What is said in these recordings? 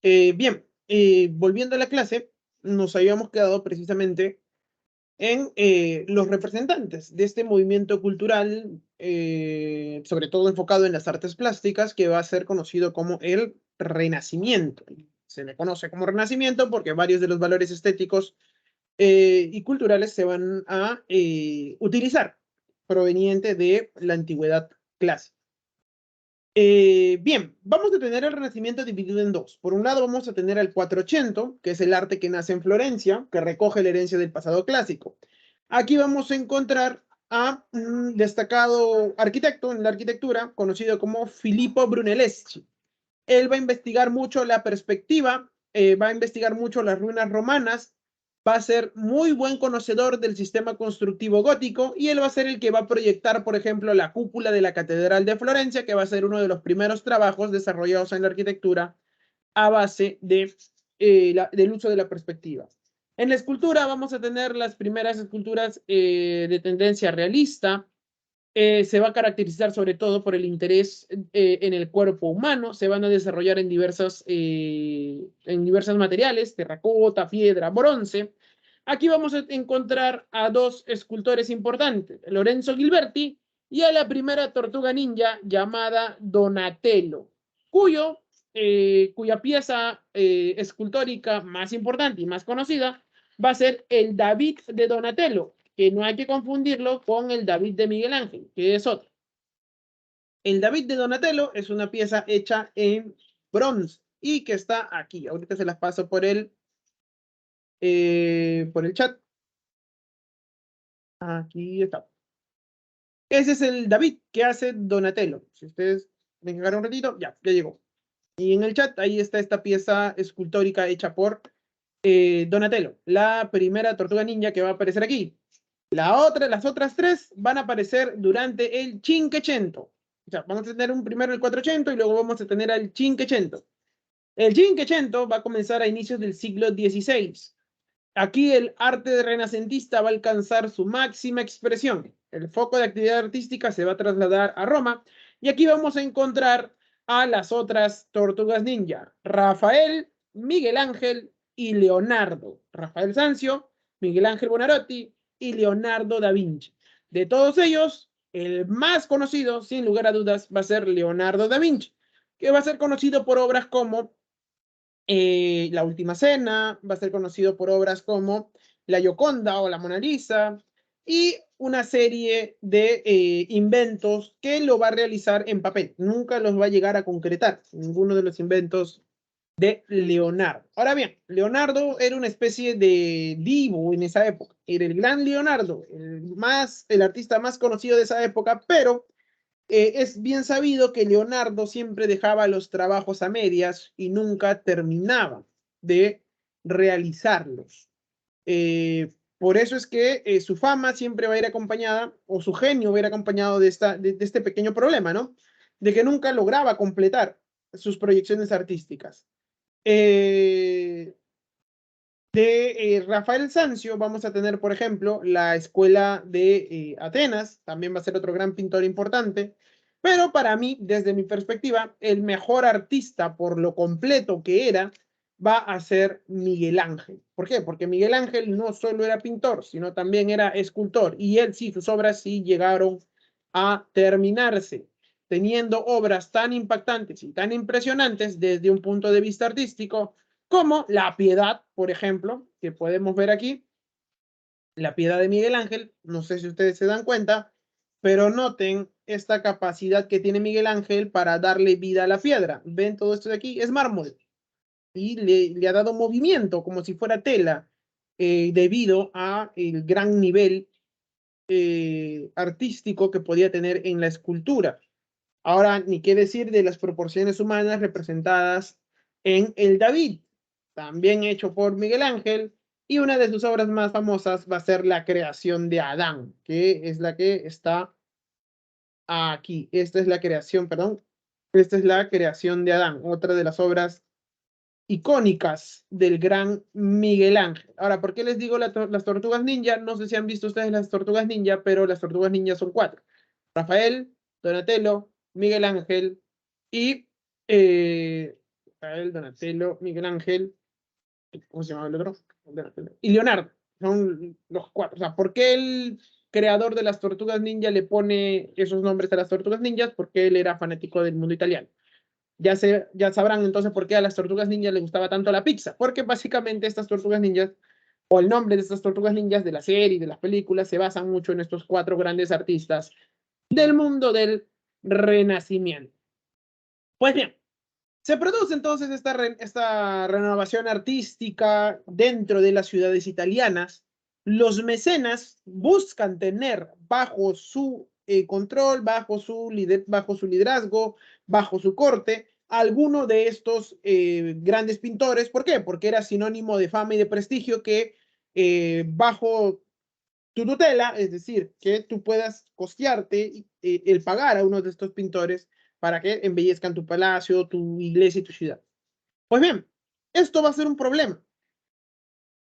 Bien, volviendo a la clase, nos habíamos quedado precisamente en los representantes de este movimiento cultural, sobre todo enfocado en las artes plásticas, que va a ser conocido como el Renacimiento. Se le conoce como Renacimiento porque varios de los valores estéticos y culturales se van a utilizar proveniente de la antigüedad clásica. Bien, vamos a tener el Renacimiento dividido en dos. Por un lado vamos a tener el 480, que es el arte que nace en Florencia, que recoge la herencia del pasado clásico. Aquí vamos a encontrar a un destacado arquitecto en la arquitectura, conocido como Filippo Brunelleschi. Él va a investigar mucho la perspectiva, va a investigar mucho las ruinas romanas, va a ser muy buen conocedor del sistema constructivo gótico y él va a ser el que va a proyectar, por ejemplo, la cúpula de la Catedral de Florencia, que va a ser uno de los primeros trabajos desarrollados en la arquitectura a base del uso de la perspectiva. En la escultura vamos a tener las primeras esculturas de tendencia realista, se va a caracterizar sobre todo por el interés en el cuerpo humano, se van a desarrollar en diversos materiales, terracota, piedra, bronce. Aquí vamos a encontrar a dos escultores importantes, Lorenzo Gilberti y a la primera tortuga ninja llamada Donatello, cuya pieza escultórica más importante y más conocida va a ser el David de Donatello, que no hay que confundirlo con el David de Miguel Ángel, que es otro. El David de Donatello es una pieza hecha en bronce y que está aquí. Ahorita se las paso por el chat. Aquí está. Ese es el David que hace Donatello. Si ustedes me dejaron un ratito, ya llegó. Y en el chat ahí está esta pieza escultórica hecha por Donatello, la primera tortuga ninja que va a aparecer aquí. Las otras tres van a aparecer durante el Cinquecento. O sea, vamos a tener primero el 400 y luego vamos a tener el Cinquecento. El Cinquecento va a comenzar a inicios del siglo XVI. Aquí el arte renacentista va a alcanzar su máxima expresión. El foco de actividad artística se va a trasladar a Roma y aquí vamos a encontrar a las otras tortugas ninja, Rafael, Miguel Ángel y Leonardo. Rafael Sanzio, Miguel Ángel Buonarroti y Leonardo da Vinci. De todos ellos, el más conocido, sin lugar a dudas, va a ser Leonardo da Vinci, que va a ser conocido por obras como La Última Cena, va a ser conocido por obras como La Gioconda o La Mona Lisa y una serie de inventos que lo va a realizar en papel. Nunca los va a llegar a concretar, ninguno de los inventos de Leonardo. Ahora bien, Leonardo era una especie de divo en esa época. Era el gran Leonardo, el artista más conocido de esa época, pero es bien sabido que Leonardo siempre dejaba los trabajos a medias y nunca terminaba de realizarlos. Por eso es que su fama siempre va a ir acompañada, o su genio va a ir acompañado de este pequeño problema, ¿no? De que nunca lograba completar sus proyecciones artísticas. De Rafael Sanzio vamos a tener, por ejemplo, la escuela de Atenas, también va a ser otro gran pintor importante, pero para mí, desde mi perspectiva, el mejor artista por lo completo que era, va a ser Miguel Ángel. ¿Por qué? Porque Miguel Ángel no solo era pintor, sino también era escultor, y él sí, sus obras sí llegaron a terminarse, teniendo obras tan impactantes y tan impresionantes desde un punto de vista artístico, como La Piedad, por ejemplo, que podemos ver aquí, La Piedad de Miguel Ángel, no sé si ustedes se dan cuenta, pero noten esta capacidad que tiene Miguel Ángel para darle vida a la piedra. ¿Ven todo esto de aquí? Es mármol y le ha dado movimiento como si fuera tela debido a el gran nivel artístico que podía tener en la escultura. Ahora, ni qué decir de las proporciones humanas representadas en el David, también hecho por Miguel Ángel, y una de sus obras más famosas va a ser la creación de Adán, que es la que está aquí. Esta es la creación, perdón, esta es la creación de Adán, otra de las obras icónicas del gran Miguel Ángel. Ahora, ¿por qué les digo las tortugas ninja? No sé si han visto ustedes las tortugas ninja, pero las tortugas ninja son cuatro. Rafael, Donatello, Miguel Ángel y Rafael, Donatello, Miguel Ángel, ¿cómo se llama el otro? Donatello. Y Leonardo. Son los cuatro. O sea, ¿por qué el creador de las Tortugas Ninja le pone esos nombres a las Tortugas Ninjas? Porque él era fanático del mundo italiano. Ya sabrán entonces por qué a las Tortugas Ninjas les gustaba tanto la pizza. Porque básicamente estas Tortugas Ninjas, o el nombre de estas Tortugas Ninjas de la serie y de las películas, se basan mucho en estos cuatro grandes artistas del mundo del Renacimiento. Pues bien, se produce entonces esta renovación artística dentro de las ciudades italianas. Los mecenas buscan tener bajo su control, bajo su liderazgo, bajo su corte, alguno de estos grandes pintores. ¿Por qué? Porque era sinónimo de fama y de prestigio que bajo tu tutela, es decir, que tú puedas costearte el pagar a uno de estos pintores para que embellezcan tu palacio, tu iglesia y tu ciudad. Pues bien, esto va a ser un problema.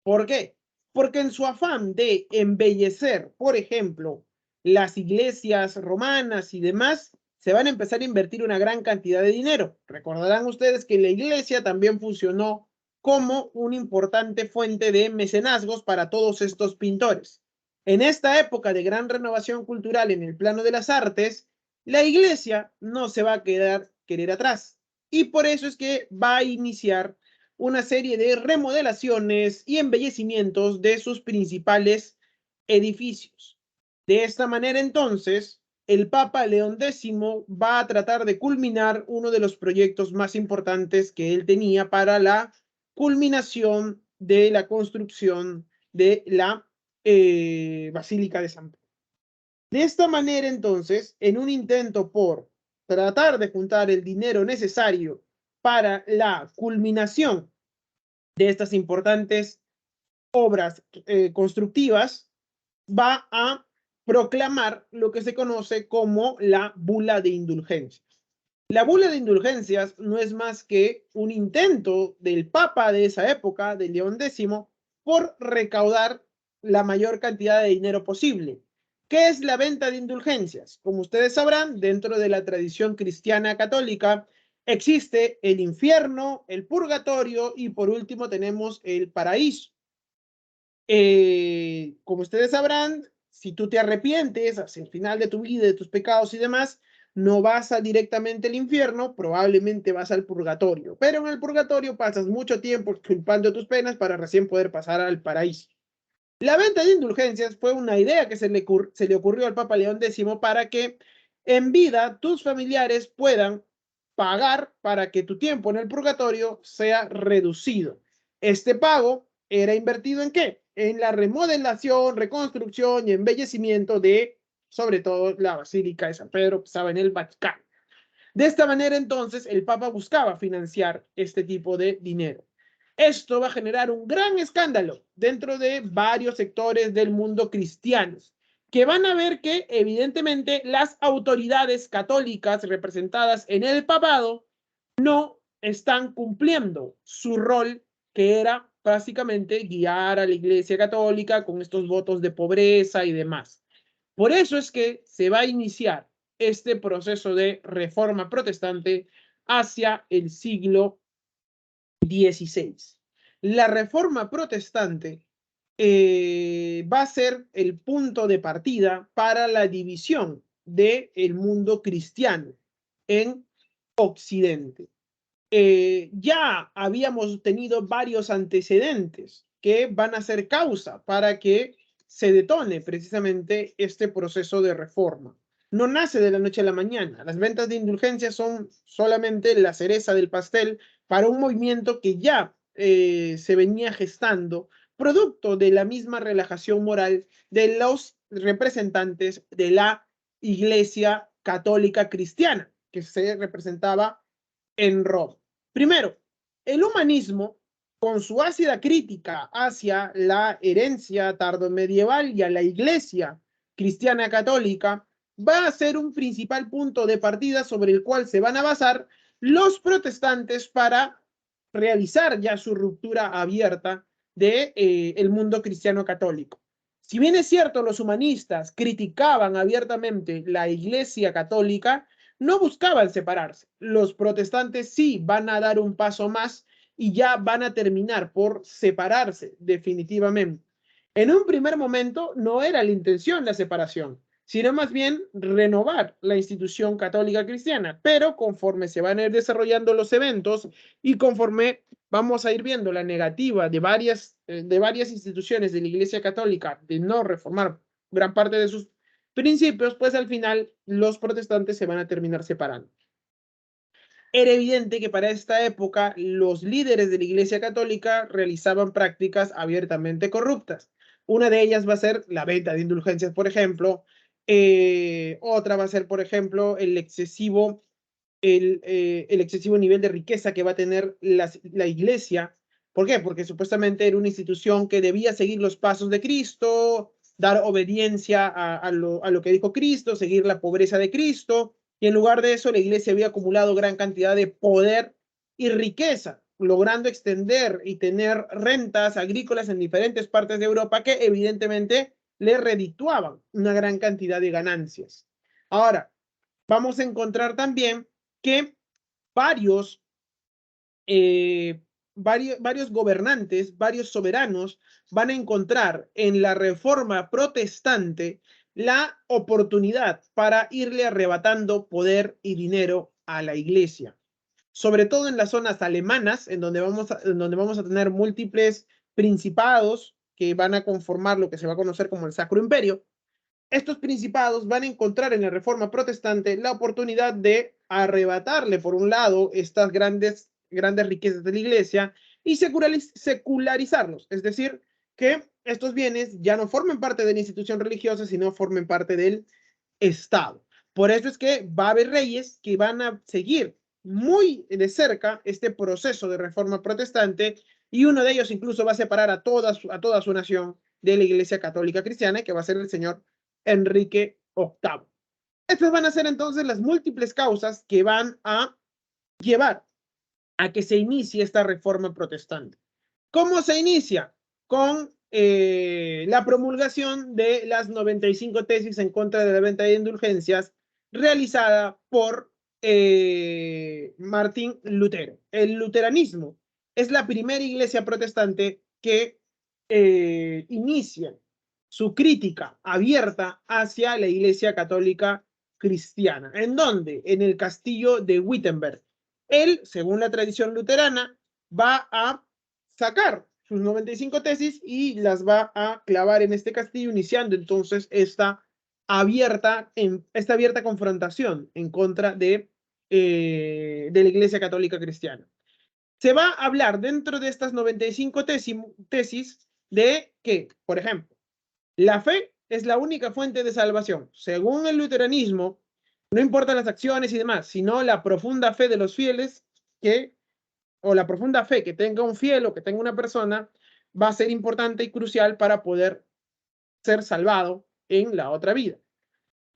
¿Por qué? Porque en su afán de embellecer, por ejemplo, las iglesias romanas y demás, se van a empezar a invertir una gran cantidad de dinero. Recordarán ustedes que la iglesia también funcionó como una importante fuente de mecenazgos para todos estos pintores. En esta época de gran renovación cultural en el plano de las artes, la iglesia no se va a querer atrás. Y por eso es que va a iniciar una serie de remodelaciones y embellecimientos de sus principales edificios. De esta manera, entonces, el Papa León X va a tratar de culminar uno de los proyectos más importantes que él tenía para la culminación de la construcción de la Basílica de San Pedro. De esta manera, entonces, en un intento por tratar de juntar el dinero necesario para la culminación de estas importantes obras constructivas, va a proclamar lo que se conoce como la bula de indulgencias. La bula de indulgencias no es más que un intento del Papa de esa época, de León X, por recaudar la mayor cantidad de dinero posible. ¿Qué es la venta de indulgencias? Como ustedes sabrán, dentro de la tradición cristiana católica existe el infierno, el purgatorio y por último tenemos el paraíso. Como ustedes sabrán, si tú te arrepientes hacia el final de tu vida, de tus pecados y demás, no vas a directamente al infierno, probablemente vas al purgatorio, pero en el purgatorio pasas mucho tiempo culpando tus penas para recién poder pasar al paraíso. La venta de indulgencias fue una idea que se le ocurrió al Papa León X para que en vida tus familiares puedan pagar para que tu tiempo en el purgatorio sea reducido. Este pago era invertido ¿en qué? En la remodelación, reconstrucción y embellecimiento de, sobre todo, la Basílica de San Pedro, que estaba en el Vaticano. De esta manera, entonces, el Papa buscaba financiar este tipo de dinero. Esto va a generar un gran escándalo dentro de varios sectores del mundo cristianos, que van a ver que, evidentemente, las autoridades católicas representadas en el papado no están cumpliendo su rol, que era básicamente guiar a la Iglesia Católica con estos votos de pobreza y demás. Por eso es que se va a iniciar este proceso de reforma protestante hacia el siglo XVI. La reforma protestante va a ser el punto de partida para la división del mundo cristiano en Occidente. Ya habíamos tenido varios antecedentes que van a ser causa para que se detone precisamente este proceso de reforma. No nace de la noche a la mañana. Las ventas de indulgencias son solamente la cereza del pastel para un movimiento que ya se venía gestando, producto de la misma relajación moral de los representantes de la Iglesia Católica Cristiana, que se representaba en Roma. Primero, el humanismo, con su ácida crítica hacia la herencia tardomedieval y a la Iglesia cristiana católica, va a ser un principal punto de partida sobre el cual se van a basar los protestantes para realizar ya su ruptura abierta de el mundo cristiano católico. Si bien es cierto, los humanistas criticaban abiertamente la Iglesia católica, no buscaban separarse. Los protestantes sí van a dar un paso más y ya van a terminar por separarse definitivamente. En un primer momento no era la intención la separación, sino más bien renovar la institución católica cristiana, pero conforme se van a ir desarrollando los eventos y conforme vamos a ir viendo la negativa de varias instituciones de la Iglesia Católica de no reformar gran parte de sus principios, pues al final los protestantes se van a terminar separando. Era evidente que para esta época los líderes de la Iglesia Católica realizaban prácticas abiertamente corruptas. Una de ellas va a ser la venta de indulgencias, por ejemplo. Otra va a ser, por ejemplo, el excesivo nivel de riqueza que va a tener la Iglesia. ¿Por qué? Porque supuestamente era una institución que debía seguir los pasos de Cristo, dar obediencia a lo que dijo Cristo, seguir la pobreza de Cristo, y en lugar de eso la Iglesia había acumulado gran cantidad de poder y riqueza, logrando extender y tener rentas agrícolas en diferentes partes de Europa que evidentemente le redituaban una gran cantidad de ganancias. Ahora, vamos a encontrar también que varios gobernantes, varios soberanos van a encontrar en la reforma protestante la oportunidad para irle arrebatando poder y dinero a la iglesia. Sobre todo en las zonas alemanas, en donde vamos a tener múltiples principados que van a conformar lo que se va a conocer como el Sacro Imperio. Estos principados van a encontrar en la reforma protestante la oportunidad de arrebatarle, por un lado, estas grandes riquezas de la iglesia y secularizarlos, es decir, que estos bienes ya no formen parte de la institución religiosa, sino formen parte del Estado. Por eso es que va a haber reyes que van a seguir muy de cerca este proceso de reforma protestante, y uno de ellos incluso va a separar a toda su nación de la Iglesia Católica Cristiana, que va a ser el señor Enrique VIII. Estas van a ser entonces las múltiples causas que van a llevar a que se inicie esta reforma protestante. ¿Cómo se inicia? Con la promulgación de las 95 tesis en contra de la venta de indulgencias realizada por Martín Lutero. El luteranismo es la primera iglesia protestante que inicia su crítica abierta hacia la Iglesia Católica Cristiana. ¿En dónde? En el castillo de Wittenberg. Él, según la tradición luterana, va a sacar sus 95 tesis y las va a clavar en este castillo, iniciando entonces esta abierta confrontación en contra de la Iglesia Católica Cristiana. Se va a hablar dentro de estas 95 tesis de que, por ejemplo, la fe es la única fuente de salvación. Según el luteranismo, no importan las acciones y demás, sino la profunda fe de los fieles o la profunda fe que tenga un fiel o que tenga una persona va a ser importante y crucial para poder ser salvado en la otra vida.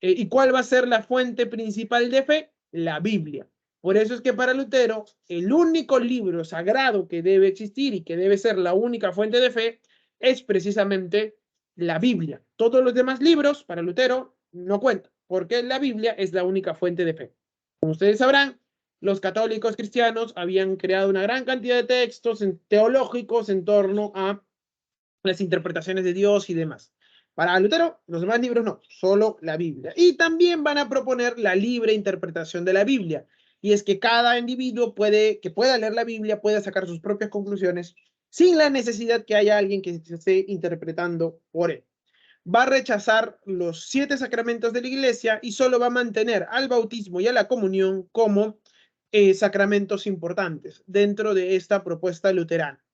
¿Y cuál va a ser la fuente principal de fe? La Biblia. Por eso es que para Lutero, el único libro sagrado que debe existir y que debe ser la única fuente de fe es precisamente la Biblia. Todos los demás libros, para Lutero, no cuentan, porque la Biblia es la única fuente de fe. Como ustedes sabrán, los católicos cristianos habían creado una gran cantidad de textos teológicos en torno a las interpretaciones de Dios y demás. Para Lutero, los demás libros no, solo la Biblia. Y también van a proponer la libre interpretación de la Biblia. Y es que cada individuo que pueda leer la Biblia pueda sacar sus propias conclusiones sin la necesidad que haya alguien que se esté interpretando por él. Va a rechazar los 7 sacramentos de la iglesia y solo va a mantener al bautismo y a la comunión como sacramentos importantes dentro de esta propuesta luterana.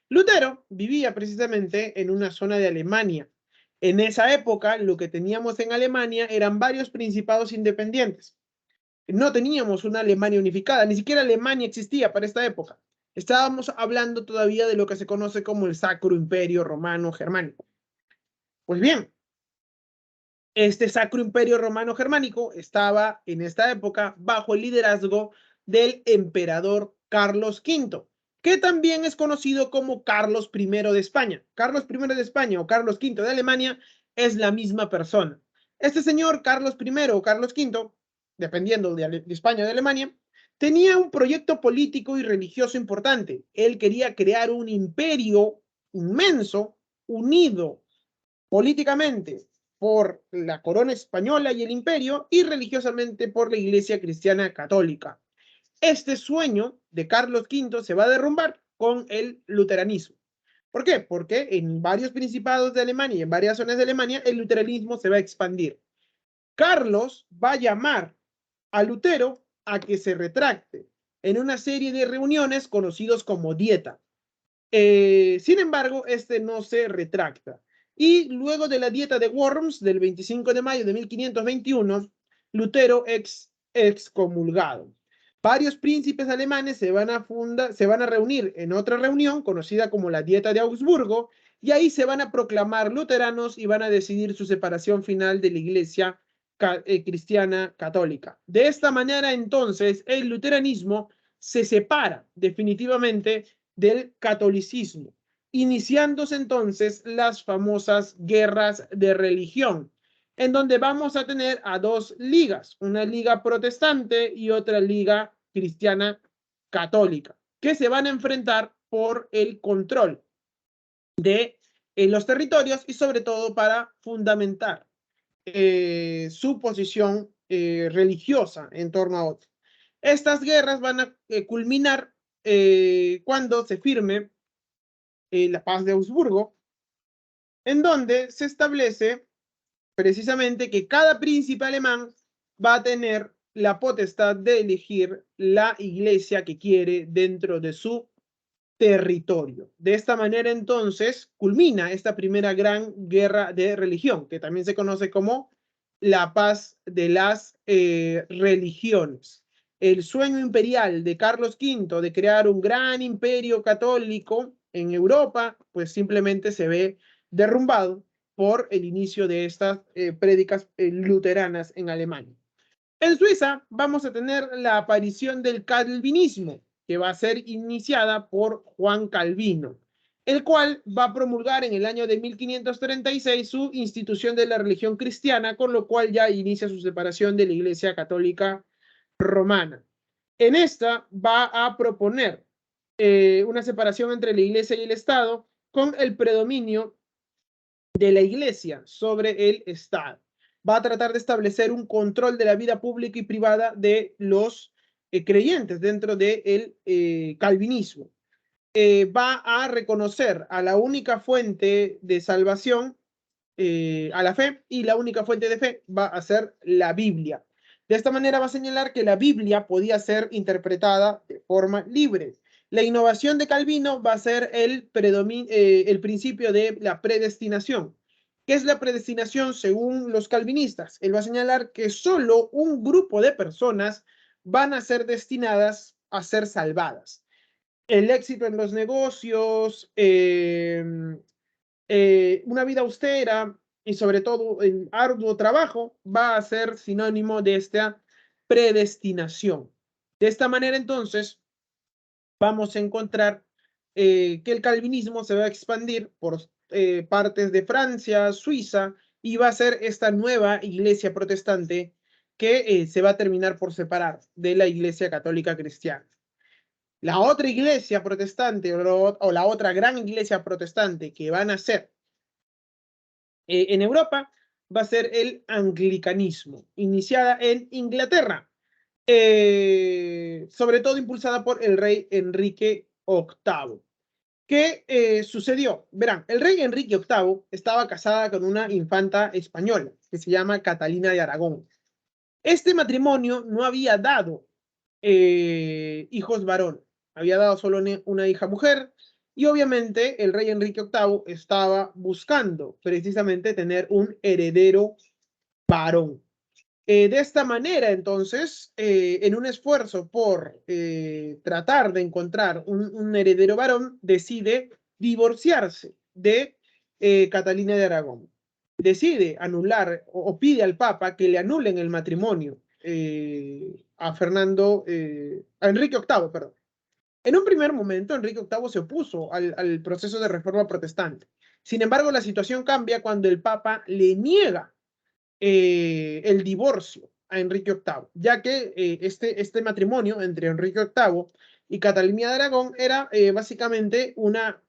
Lutero vivía precisamente en una zona de Alemania. En esa época, lo que teníamos en Alemania eran varios principados independientes. No teníamos una Alemania unificada, ni siquiera Alemania existía para esta época. Estábamos hablando todavía de lo que se conoce como el Sacro Imperio Romano Germánico. Pues bien, este Sacro Imperio Romano Germánico estaba en esta época bajo el liderazgo del emperador Carlos V, que también es conocido como Carlos I de España. Carlos I de España o Carlos V de Alemania es la misma persona. Este señor Carlos I o Carlos V dependiendo de España o de Alemania, tenía un proyecto político y religioso importante. Él quería crear un imperio inmenso, unido políticamente por la corona española y el imperio, y religiosamente por la Iglesia Cristiana Católica. Este sueño de Carlos V se va a derrumbar con el luteranismo. ¿Por qué? Porque en varios principados de Alemania y en varias zonas de Alemania el luteranismo se va a expandir. Carlos va a llamar a Lutero a que se retracte en una serie de reuniones conocidos como Dieta. Sin embargo, este no se retracta. Y luego de la Dieta de Worms del 25 de mayo de 1521, Lutero excomulgado. Varios príncipes alemanes se van a reunir en otra reunión conocida como la Dieta de Augsburgo, y ahí se van a proclamar luteranos y van a decidir su separación final de la Iglesia cristiana católica. De esta manera, entonces, el luteranismo se separa definitivamente del catolicismo, iniciándose entonces las famosas guerras de religión, en donde vamos a tener a dos ligas, una liga protestante y otra liga cristiana católica, que se van a enfrentar por el control de los territorios y sobre todo para fundamentar su posición religiosa en torno a otro. Estas guerras van a culminar cuando se firme la paz de Augsburgo, en donde se establece precisamente que cada príncipe alemán va a tener la potestad de elegir la iglesia que quiere dentro de su territorio. De esta manera, entonces, culmina esta primera gran guerra de religión, que también se conoce como la paz de las religiones. El sueño imperial de Carlos V de crear un gran imperio católico en Europa, pues simplemente se ve derrumbado por el inicio de estas prédicas luteranas en Alemania. En Suiza vamos a tener la aparición del calvinismo, que va a ser iniciada por Juan Calvino, el cual va a promulgar en el año de 1536 su institución de la religión cristiana, con lo cual ya inicia su separación de la Iglesia Católica Romana. En esta va a proponer una separación entre la Iglesia y el Estado, con el predominio de la Iglesia sobre el Estado. Va a tratar de establecer un control de la vida pública y privada de los creyentes dentro del calvinismo. Va a reconocer a la única fuente de salvación, a la fe, y la única fuente de fe va a ser la Biblia. De esta manera va a señalar que la Biblia podía ser interpretada de forma libre. La innovación de Calvino va a ser el principio de la predestinación. ¿Qué es la predestinación según los calvinistas? Él va a señalar que solo un grupo de personas van a ser destinadas a ser salvadas. El éxito en los negocios, una vida austera y sobre todo el arduo trabajo va a ser sinónimo de esta predestinación. De esta manera, entonces, vamos a encontrar que el calvinismo se va a expandir por partes de Francia, Suiza, y va a ser esta nueva iglesia protestante que se va a terminar por separar de la iglesia católica cristiana. La otra iglesia protestante o la otra gran iglesia protestante que van a ser en Europa va a ser el anglicanismo, iniciada en Inglaterra, sobre todo impulsada por el rey Enrique VIII. ¿Qué sucedió? Verán, el rey Enrique VIII estaba casada con una infanta española que se llama Catalina de Aragón. Este matrimonio no había dado hijos varones, había dado solo una hija mujer, y obviamente el rey Enrique VIII estaba buscando precisamente tener un heredero varón. De esta manera, entonces, en un esfuerzo por tratar de encontrar un heredero varón, decide divorciarse de Catalina de Aragón. Decide anular o pide al Papa que le anulen el matrimonio a Enrique VIII, perdón. En un primer momento, Enrique VIII se opuso al proceso de reforma protestante. Sin embargo, la situación cambia cuando el Papa le niega el divorcio a Enrique VIII, ya que este matrimonio entre Enrique VIII y Catalina de Aragón era básicamente una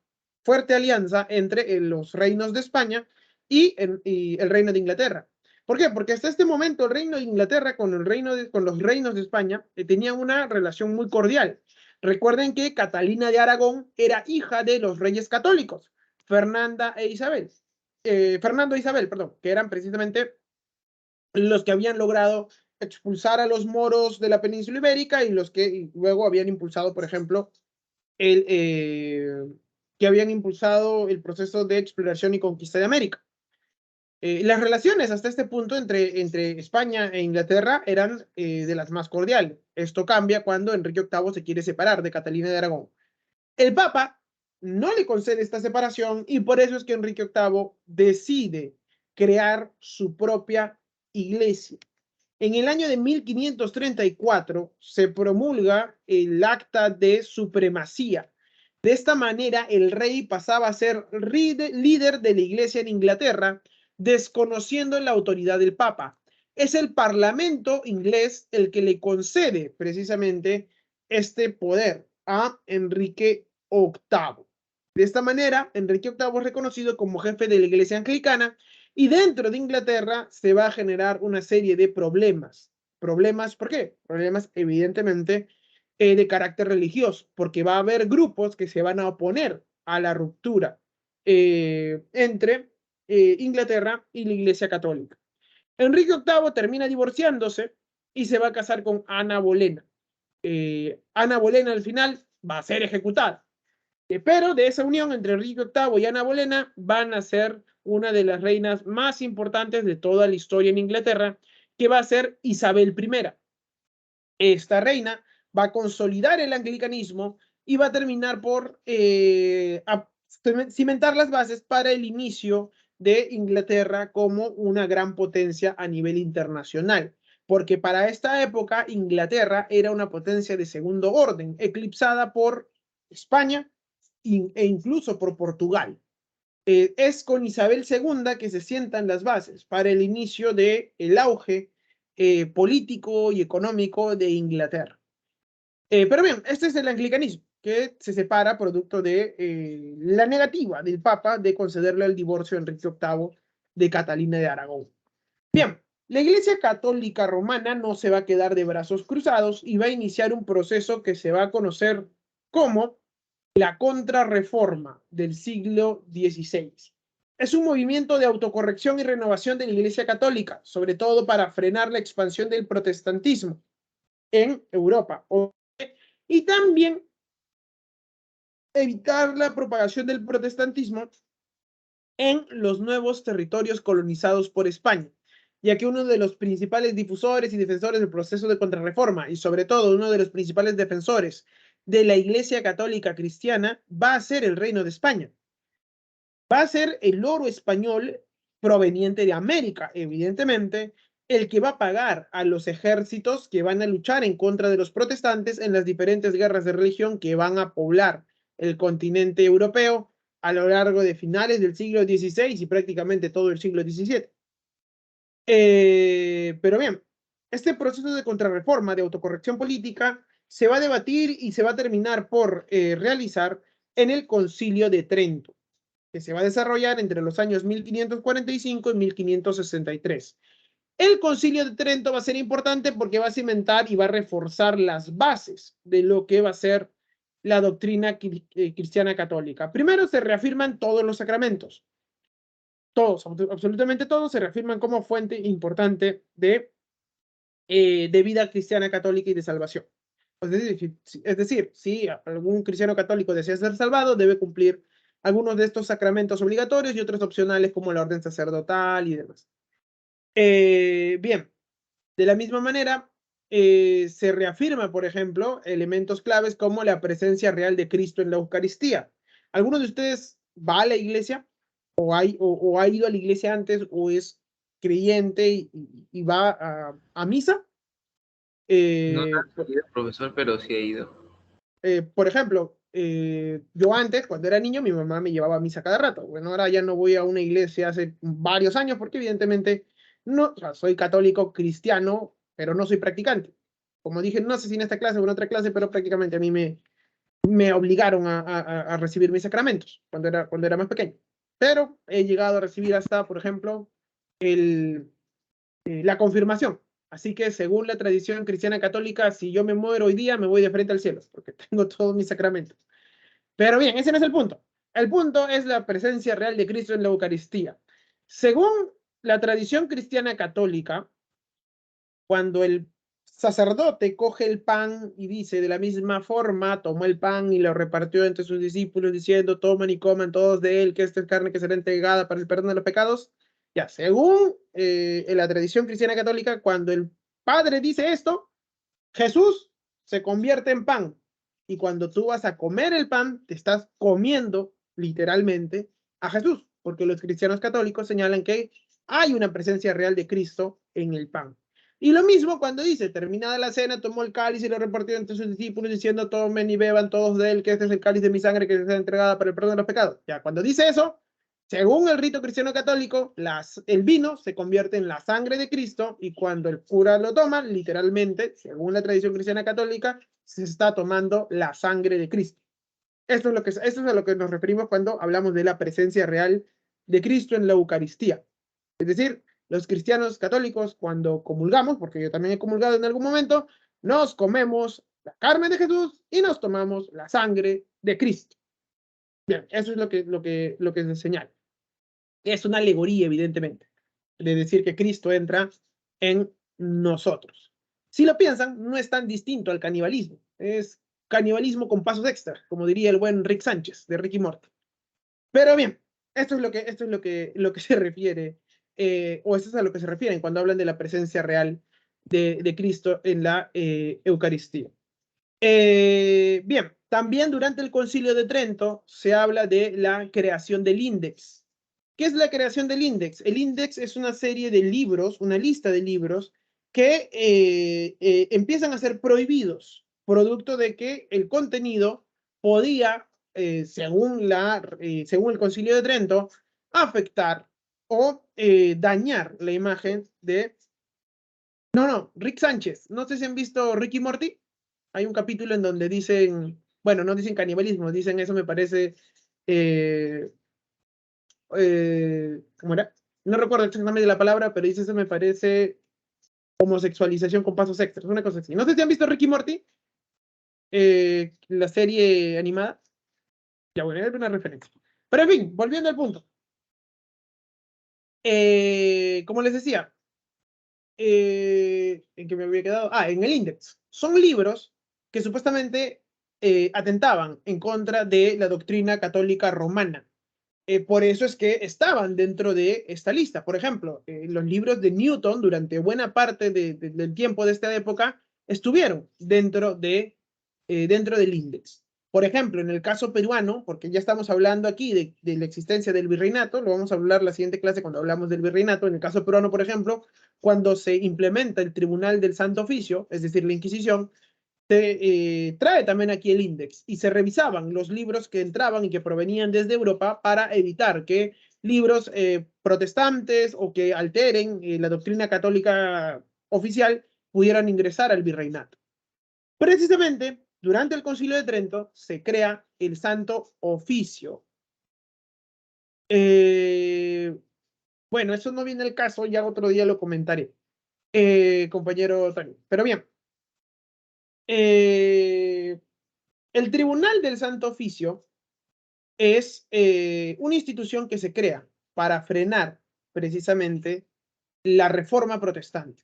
fuerte alianza entre los reinos de España y el reino de Inglaterra. ¿Por qué? Porque hasta este momento el reino de Inglaterra con los reinos de España tenían una relación muy cordial. Recuerden que Catalina de Aragón era hija de los reyes católicos, Fernando e Isabel, perdón, que eran precisamente los que habían logrado expulsar a los moros de la península ibérica y los que luego habían impulsado, por ejemplo, que habían impulsado el proceso de exploración y conquista de América. Las relaciones hasta este punto entre España e Inglaterra eran de las más cordiales. Esto cambia cuando Enrique VIII se quiere separar de Catalina de Aragón. El Papa no le concede esta separación y por eso es que Enrique VIII decide crear su propia iglesia. En el año de 1534 se promulga el Acta de Supremacía. De esta manera, el rey pasaba a ser líder de la iglesia en Inglaterra, desconociendo la autoridad del Papa. Es el Parlamento inglés el que le concede precisamente este poder a Enrique VIII. De esta manera, Enrique VIII es reconocido como jefe de la iglesia anglicana y dentro de Inglaterra se va a generar una serie de problemas. ¿Problemas por qué? Problemas evidentemente de carácter religioso, porque va a haber grupos que se van a oponer a la ruptura entre Inglaterra y la Iglesia Católica. Enrique VIII termina divorciándose y se va a casar con Ana Bolena. Ana Bolena al final va a ser ejecutada. Pero de esa unión entre Enrique VIII y Ana Bolena van a ser una de las reinas más importantes de toda la historia en Inglaterra, que va a ser Isabel I. Esta reina va a consolidar el anglicanismo y va a terminar por cimentar las bases para el inicio de Inglaterra como una gran potencia a nivel internacional, porque para esta época Inglaterra era una potencia de segundo orden, eclipsada por España e incluso por Portugal. Es con Isabel II que se sientan las bases para el inicio del auge político y económico de Inglaterra. Pero bien, este es el anglicanismo, que se separa producto de la negativa del Papa de concederle el divorcio a Enrique VIII de Catalina de Aragón. Bien, la Iglesia Católica Romana no se va a quedar de brazos cruzados y va a iniciar un proceso que se va a conocer como la Contrarreforma del siglo XVI. Es un movimiento de autocorrección y renovación de la Iglesia Católica, sobre todo para frenar la expansión del protestantismo en Europa y también evitar la propagación del protestantismo en los nuevos territorios colonizados por España, ya que uno de los principales difusores y defensores del proceso de contrarreforma y sobre todo uno de los principales defensores de la Iglesia Católica Cristiana va a ser el Reino de España. Va a ser el oro español proveniente de América, evidentemente, el que va a pagar a los ejércitos que van a luchar en contra de los protestantes en las diferentes guerras de religión que van a poblar el continente europeo a lo largo de finales del siglo XVI y prácticamente todo el siglo XVII. Pero bien, este proceso de contrarreforma, de autocorrección política, se va a debatir y se va a terminar por realizar en el Concilio de Trento, que se va a desarrollar entre los años 1545 y 1563. El Concilio de Trento va a ser importante porque va a cimentar y va a reforzar las bases de lo que va a ser la doctrina cristiana católica. Primero se reafirman todos los sacramentos. Todos, absolutamente todos, se reafirman como fuente importante de vida cristiana católica y de salvación. Es decir, si algún cristiano católico desea ser salvado, debe cumplir algunos de estos sacramentos obligatorios y otros opcionales como la orden sacerdotal y demás. Bien, de la misma manera, se reafirma, por ejemplo, elementos claves como la presencia real de Cristo en la Eucaristía. ¿Alguno de ustedes va a la iglesia o ha ido a la iglesia antes o es creyente y va a misa? No tanto he ido, profesor, pero sí he ido. Por ejemplo, yo antes, cuando era niño, mi mamá me llevaba a misa cada rato. Bueno, ahora ya no voy a una iglesia hace varios años porque evidentemente no, o sea, soy católico cristiano, pero no soy practicante. Como dije, no sé si en esta clase o en otra clase, pero prácticamente a mí me obligaron a recibir mis sacramentos cuando era más pequeño. Pero he llegado a recibir hasta, por ejemplo, la confirmación. Así que según la tradición cristiana católica, si yo me muero hoy día, me voy de frente al cielo, porque tengo todos mis sacramentos. Pero bien, ese no es el punto. El punto es la presencia real de Cristo en la Eucaristía. Según la tradición cristiana católica, cuando el sacerdote coge el pan y dice de la misma forma, tomó el pan y lo repartió entre sus discípulos diciendo, toman y coman todos de él, que esta es carne que será entregada para el perdón de los pecados. Ya, según en la tradición cristiana católica, cuando el Padre dice esto, Jesús se convierte en pan. Y cuando tú vas a comer el pan, te estás comiendo literalmente a Jesús, porque los cristianos católicos señalan que hay una presencia real de Cristo en el pan. Y lo mismo cuando dice, terminada la cena, tomó el cáliz y lo repartió entre sus discípulos diciendo, tomen y beban todos de él, que este es el cáliz de mi sangre que será entregada para el perdón de los pecados. Ya, cuando dice eso, según el rito cristiano católico, el vino se convierte en la sangre de Cristo y cuando el cura lo toma, literalmente, según la tradición cristiana católica, se está tomando la sangre de Cristo. Esto es a lo que nos referimos cuando hablamos de la presencia real de Cristo en la Eucaristía. Es decir, los cristianos católicos, cuando comulgamos, porque yo también he comulgado en algún momento, nos comemos la carne de Jesús y nos tomamos la sangre de Cristo. Bien, eso es lo que se señala. Es una alegoría, evidentemente, de decir que Cristo entra en nosotros. Si lo piensan, no es tan distinto al canibalismo. Es canibalismo con pasos extra, como diría el buen Rick Sánchez, de Ricky Morty. Pero bien, esto es lo que se refiere, o esto es a lo que se refieren cuando hablan de la presencia real de Cristo en la Eucaristía. Bien, también durante el Concilio de Trento se habla de la creación del índex. ¿Qué es la creación del índex? El índex es una serie de libros, una lista de libros que empiezan a ser prohibidos, producto de que el contenido podía, según el Concilio de Trento, afectar o dañar la imagen de... No, Rick Sánchez. No sé si han visto Ricky Morty. Hay un capítulo en donde dicen, bueno, no dicen canibalismo, dicen eso me parece, ¿cómo era? No recuerdo exactamente la palabra, pero dice eso me parece homosexualización con pasos extras, una cosa así. No sé si han visto Ricky Morty, la serie animada. Ya bueno, es una referencia. Pero en fin, volviendo al punto. Como les decía, ¿en qué me había quedado? En el índex. Son libros que supuestamente atentaban en contra de la doctrina católica romana. Por eso es que estaban dentro de esta lista. Por ejemplo, los libros de Newton durante buena parte del tiempo de esta época estuvieron dentro del índex. Por ejemplo, en el caso peruano, porque ya estamos hablando aquí de la existencia del virreinato, lo vamos a hablar la siguiente clase cuando hablamos del virreinato. En el caso peruano, por ejemplo, cuando se implementa el Tribunal del Santo Oficio, es decir, la Inquisición, trae también aquí el índex y se revisaban los libros que entraban y que provenían desde Europa para evitar que libros protestantes o que alteren la doctrina católica oficial pudieran ingresar al virreinato. Precisamente, durante el Concilio de Trento se crea el Santo Oficio. Bueno, eso no viene al caso, ya otro día lo comentaré, compañero Tony. Pero bien, el Tribunal del Santo Oficio es una institución que se crea para frenar precisamente la reforma protestante.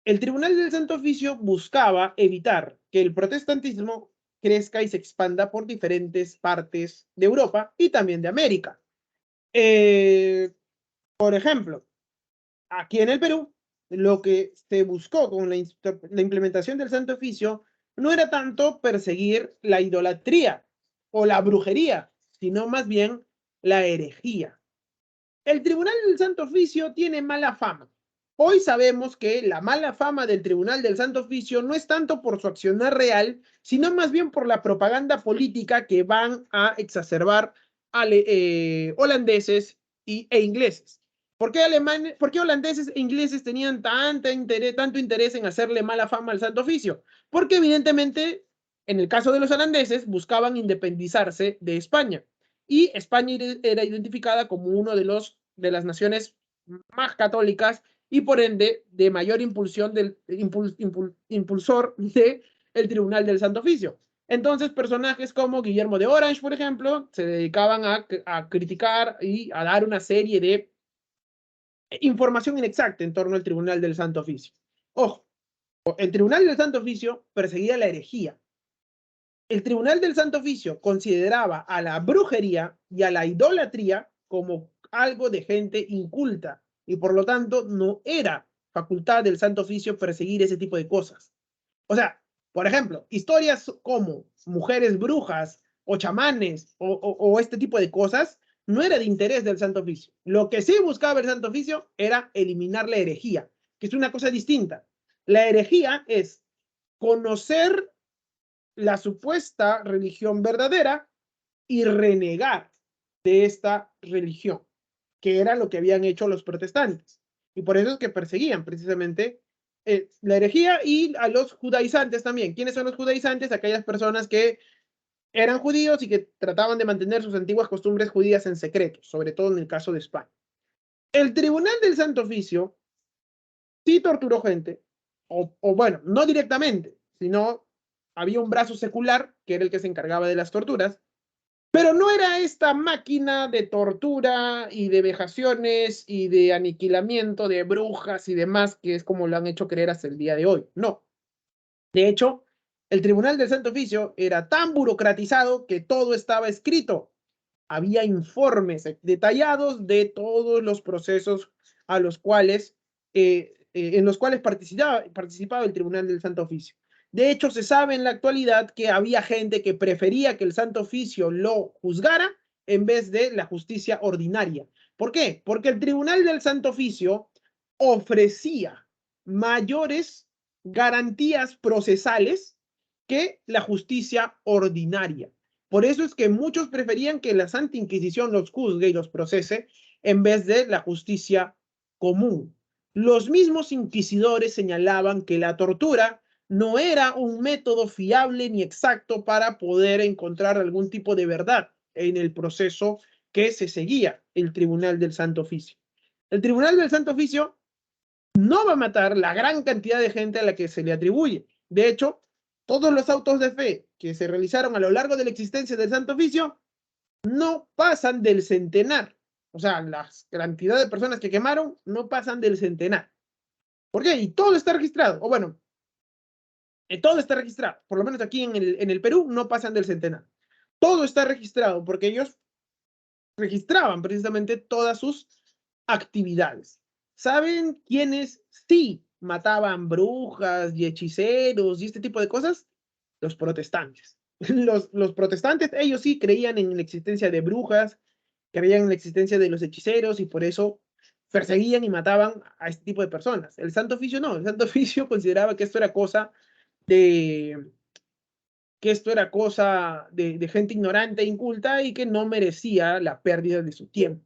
El Tribunal del Santo Oficio buscaba evitar que el protestantismo crezca y se expanda por diferentes partes de Europa y también de América. Por ejemplo, aquí en el Perú, lo que se buscó con la implementación del Santo Oficio no era tanto perseguir la idolatría o la brujería, sino más bien la herejía. El Tribunal del Santo Oficio tiene mala fama. Hoy sabemos que la mala fama del Tribunal del Santo Oficio no es tanto por su accionar real, sino más bien por la propaganda política que van a exacerbar a holandeses e ingleses. ¿Por qué holandeses e ingleses tenían tanto interés en hacerle mala fama al Santo Oficio? Porque evidentemente, en el caso de los holandeses, buscaban independizarse de España. Y España era identificada como uno de las naciones más católicas y por ende de mayor impulsor del Tribunal del Santo Oficio. Entonces, personajes como Guillermo de Orange, por ejemplo, se dedicaban a criticar y a dar una serie de información inexacta en torno al Tribunal del Santo Oficio. Ojo, el Tribunal del Santo Oficio perseguía la herejía. El Tribunal del Santo Oficio consideraba a la brujería y a la idolatría como algo de gente inculta y por lo tanto no era facultad del Santo Oficio perseguir ese tipo de cosas. O sea, por ejemplo, historias como mujeres brujas o chamanes o este tipo de cosas no era de interés del Santo Oficio. Lo que sí buscaba el Santo Oficio era eliminar la herejía, que es una cosa distinta. La herejía es conocer la supuesta religión verdadera y renegar de esta religión, que era lo que habían hecho los protestantes. Y por eso es que perseguían precisamente la herejía y a los judaizantes también. ¿Quiénes son los judaizantes? Aquellas personas que eran judíos y que trataban de mantener sus antiguas costumbres judías en secreto, sobre todo en el caso de España. El Tribunal del Santo Oficio sí torturó gente, o bueno, no directamente, sino había un brazo secular que era el que se encargaba de las torturas, pero no era esta máquina de tortura y de vejaciones y de aniquilamiento de brujas y demás, que es como lo han hecho creer hasta el día de hoy. No. De hecho, el Tribunal del Santo Oficio era tan burocratizado que todo estaba escrito. Había informes detallados de todos los procesos a los cuales, en los cuales participaba el Tribunal del Santo Oficio. De hecho, se sabe en la actualidad que había gente que prefería que el Santo Oficio lo juzgara en vez de la justicia ordinaria. ¿Por qué? Porque el Tribunal del Santo Oficio ofrecía mayores garantías procesales que la justicia ordinaria. Por eso es que muchos preferían que la Santa Inquisición los juzgue y los procese en vez de la justicia común. Los mismos inquisidores señalaban que la tortura no era un método fiable ni exacto para poder encontrar algún tipo de verdad en el proceso que se seguía el Tribunal del Santo Oficio. El Tribunal del Santo Oficio no va a matar la gran cantidad de gente a la que se le atribuye. De hecho, todos los autos de fe que se realizaron a lo largo de la existencia del Santo Oficio no pasan del centenar. O sea, la cantidad de personas que quemaron no pasan del centenar. ¿Por qué? Y todo está registrado. O bueno, todo está registrado. Por lo menos aquí en el Perú no pasan del centenar. Todo está registrado porque ellos registraban precisamente todas sus actividades. ¿Saben quiénes sí mataban brujas y hechiceros y este tipo de cosas? Los protestantes. Los protestantes, ellos sí creían en la existencia de brujas, creían en la existencia de los hechiceros y por eso perseguían y mataban a este tipo de personas. El Santo Oficio no, el Santo Oficio consideraba que esto era cosa de gente ignorante e inculta y que no merecía la pérdida de su tiempo.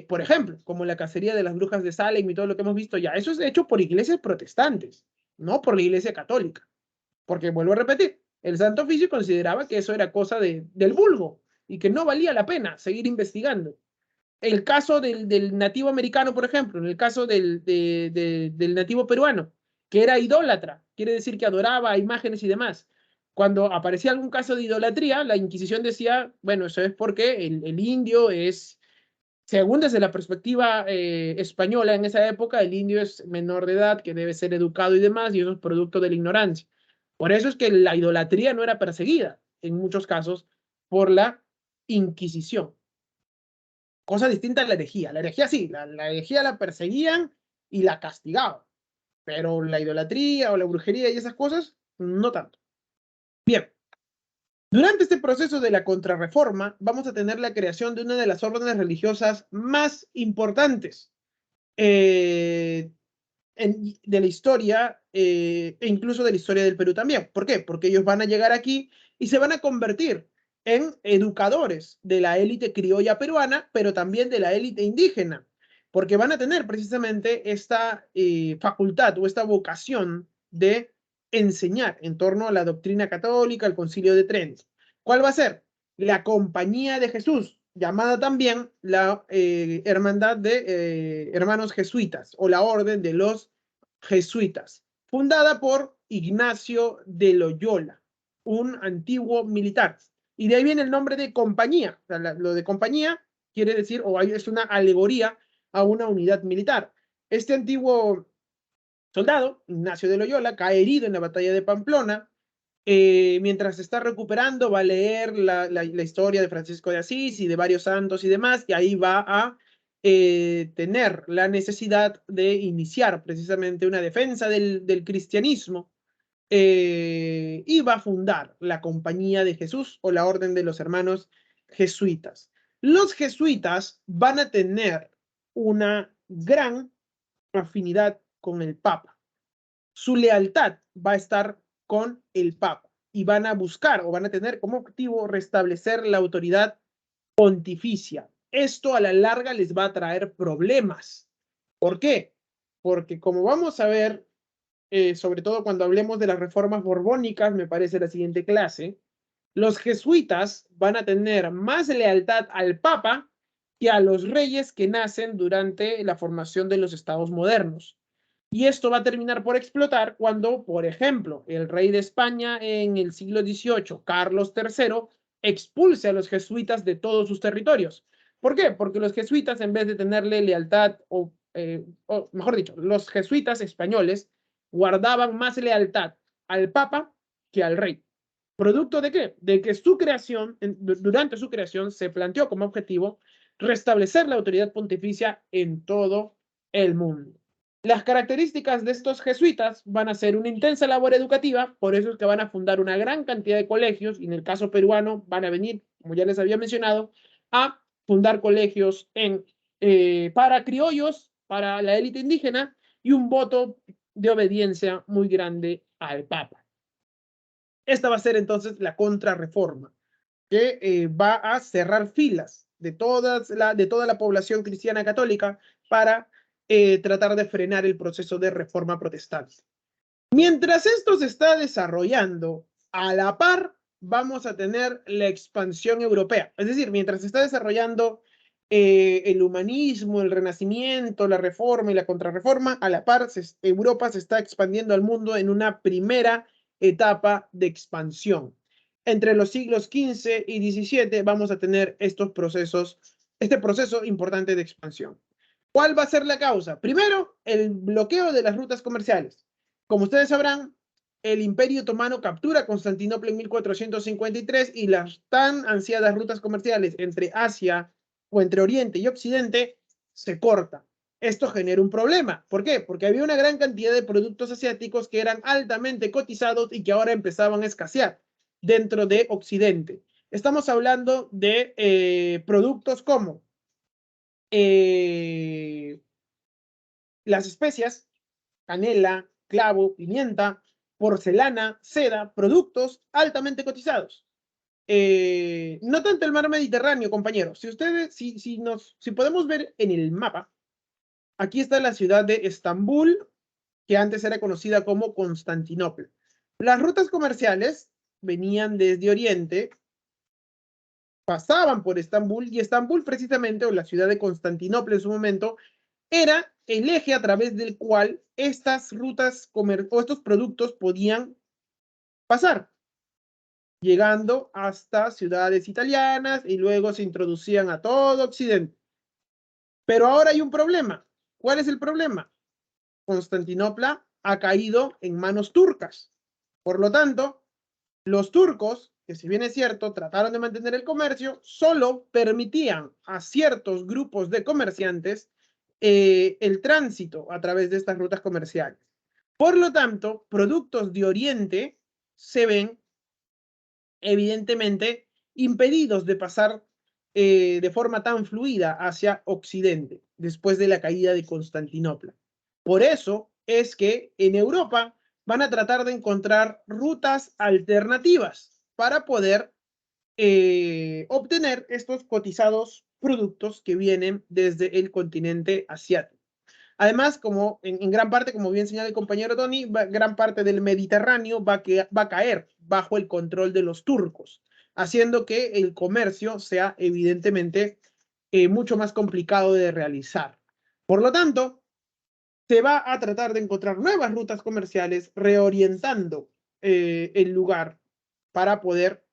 Por ejemplo, como la cacería de las brujas de Salem y todo lo que hemos visto ya, eso es hecho por iglesias protestantes, no por la iglesia católica. Porque vuelvo a repetir, el Santo Oficio consideraba que eso era cosa del vulgo y que no valía la pena seguir investigando. El caso del nativo americano, por ejemplo, en el caso del nativo peruano, que era idólatra, quiere decir que adoraba imágenes y demás. Cuando aparecía algún caso de idolatría, la Inquisición decía, bueno, eso es porque el indio es, según desde la perspectiva española en esa época, el indio es menor de edad, que debe ser educado y demás, y eso es producto de la ignorancia. Por eso es que la idolatría no era perseguida, en muchos casos, por la Inquisición. Cosa distinta a la herejía. La herejía sí, la herejía la perseguían y la castigaban, pero la idolatría o la brujería y esas cosas, no tanto. Bien, durante este proceso de la contrarreforma, vamos a tener la creación de una de las órdenes religiosas más importantes de la historia e incluso de la historia del Perú también. ¿Por qué? Porque ellos van a llegar aquí y se van a convertir en educadores de la élite criolla peruana, pero también de la élite indígena. porque van a tener precisamente esta facultad o esta vocación de enseñar en torno a la doctrina católica, al Concilio de Trento. ¿Cuál va a ser? La Compañía de Jesús, llamada también la Hermandad de Hermanos Jesuitas o la Orden de los Jesuitas, fundada por Ignacio de Loyola, un antiguo militar. Y de ahí viene el nombre de compañía. O sea, lo de compañía quiere decir, o es una alegoría a una unidad militar. Este antiguo soldado, Ignacio de Loyola, cae herido en la batalla de Pamplona. Mientras se está recuperando, va a leer la historia de Francisco de Asís y de varios santos y demás, y ahí va a tener la necesidad de iniciar precisamente una defensa del cristianismo, y va a fundar la Compañía de Jesús o la Orden de los Hermanos Jesuitas. Los jesuitas van a tener una gran afinidad con el Papa. Su lealtad va a estar con el Papa y van a buscar o van a tener como objetivo restablecer la autoridad pontificia. Esto a la larga les va a traer problemas. ¿Por qué? Porque como vamos a ver, sobre todo cuando hablemos de las reformas borbónicas, me parece la siguiente clase, los jesuitas van a tener más lealtad al Papa que a los reyes que nacen durante la formación de los estados modernos. Y esto va a terminar por explotar cuando, por ejemplo, el rey de España en el siglo XVIII, Carlos III, expulse a los jesuitas de todos sus territorios. ¿Por qué? Porque los jesuitas, en vez de tenerle lealtad, o mejor dicho, los jesuitas españoles guardaban más lealtad al Papa que al rey. ¿Producto de qué? De que su creación, durante su creación, se planteó como objetivo restablecer la autoridad pontificia en todo el mundo. Las características de estos jesuitas van a ser una intensa labor educativa, por eso es que van a fundar una gran cantidad de colegios, y en el caso peruano van a venir, como ya les había mencionado, a fundar colegios para criollos, para la élite indígena, y un voto de obediencia muy grande al Papa. Esta va a ser entonces la contrarreforma, que va a cerrar filas de toda la población cristiana católica para tratar de frenar el proceso de reforma protestante. Mientras esto se está desarrollando, a la par vamos a tener la expansión europea. Es decir, mientras se está desarrollando el humanismo, el renacimiento, la reforma y la contrarreforma, a la par Europa se está expandiendo al mundo en una primera etapa de expansión. Entre los siglos XV y XVII vamos a tener este proceso importante de expansión. ¿Cuál va a ser la causa? Primero, el bloqueo de las rutas comerciales. Como ustedes sabrán, el Imperio Otomano captura Constantinopla en 1453 y las tan ansiadas rutas comerciales entre Asia o entre Oriente y Occidente se cortan. Esto genera un problema. ¿Por qué? Porque había una gran cantidad de productos asiáticos que eran altamente cotizados y que ahora empezaban a escasear dentro de Occidente. Estamos hablando de productos como las especias, canela, clavo, pimienta, porcelana, seda, productos altamente cotizados. No tanto el mar Mediterráneo, compañeros. Si podemos ver en el mapa, aquí está la ciudad de Estambul, que antes era conocida como Constantinopla. Las rutas comerciales venían desde Oriente, pasaban por Estambul, y Estambul precisamente, o la ciudad de Constantinopla en su momento, era el eje a través del cual estas rutas o estos productos podían pasar, llegando hasta ciudades italianas y luego se introducían a todo Occidente. Pero ahora hay un problema. ¿Cuál es el problema? Constantinopla ha caído en manos turcas. Por lo tanto, los turcos, que si bien es cierto, trataron de mantener el comercio, solo permitían a ciertos grupos de comerciantes el tránsito a través de estas rutas comerciales. Por lo tanto, productos de Oriente se ven evidentemente impedidos de pasar de forma tan fluida hacia Occidente después de la caída de Constantinopla. Por eso es que en Europa van a tratar de encontrar rutas alternativas para poder obtener estos cotizados productos que vienen desde el continente asiático. Además, como en gran parte, como bien señala el compañero Tony, gran parte del Mediterráneo va a caer bajo el control de los turcos, haciendo que el comercio sea evidentemente mucho más complicado de realizar. Por lo tanto, se va a tratar de encontrar nuevas rutas comerciales, reorientando el lugar para poder,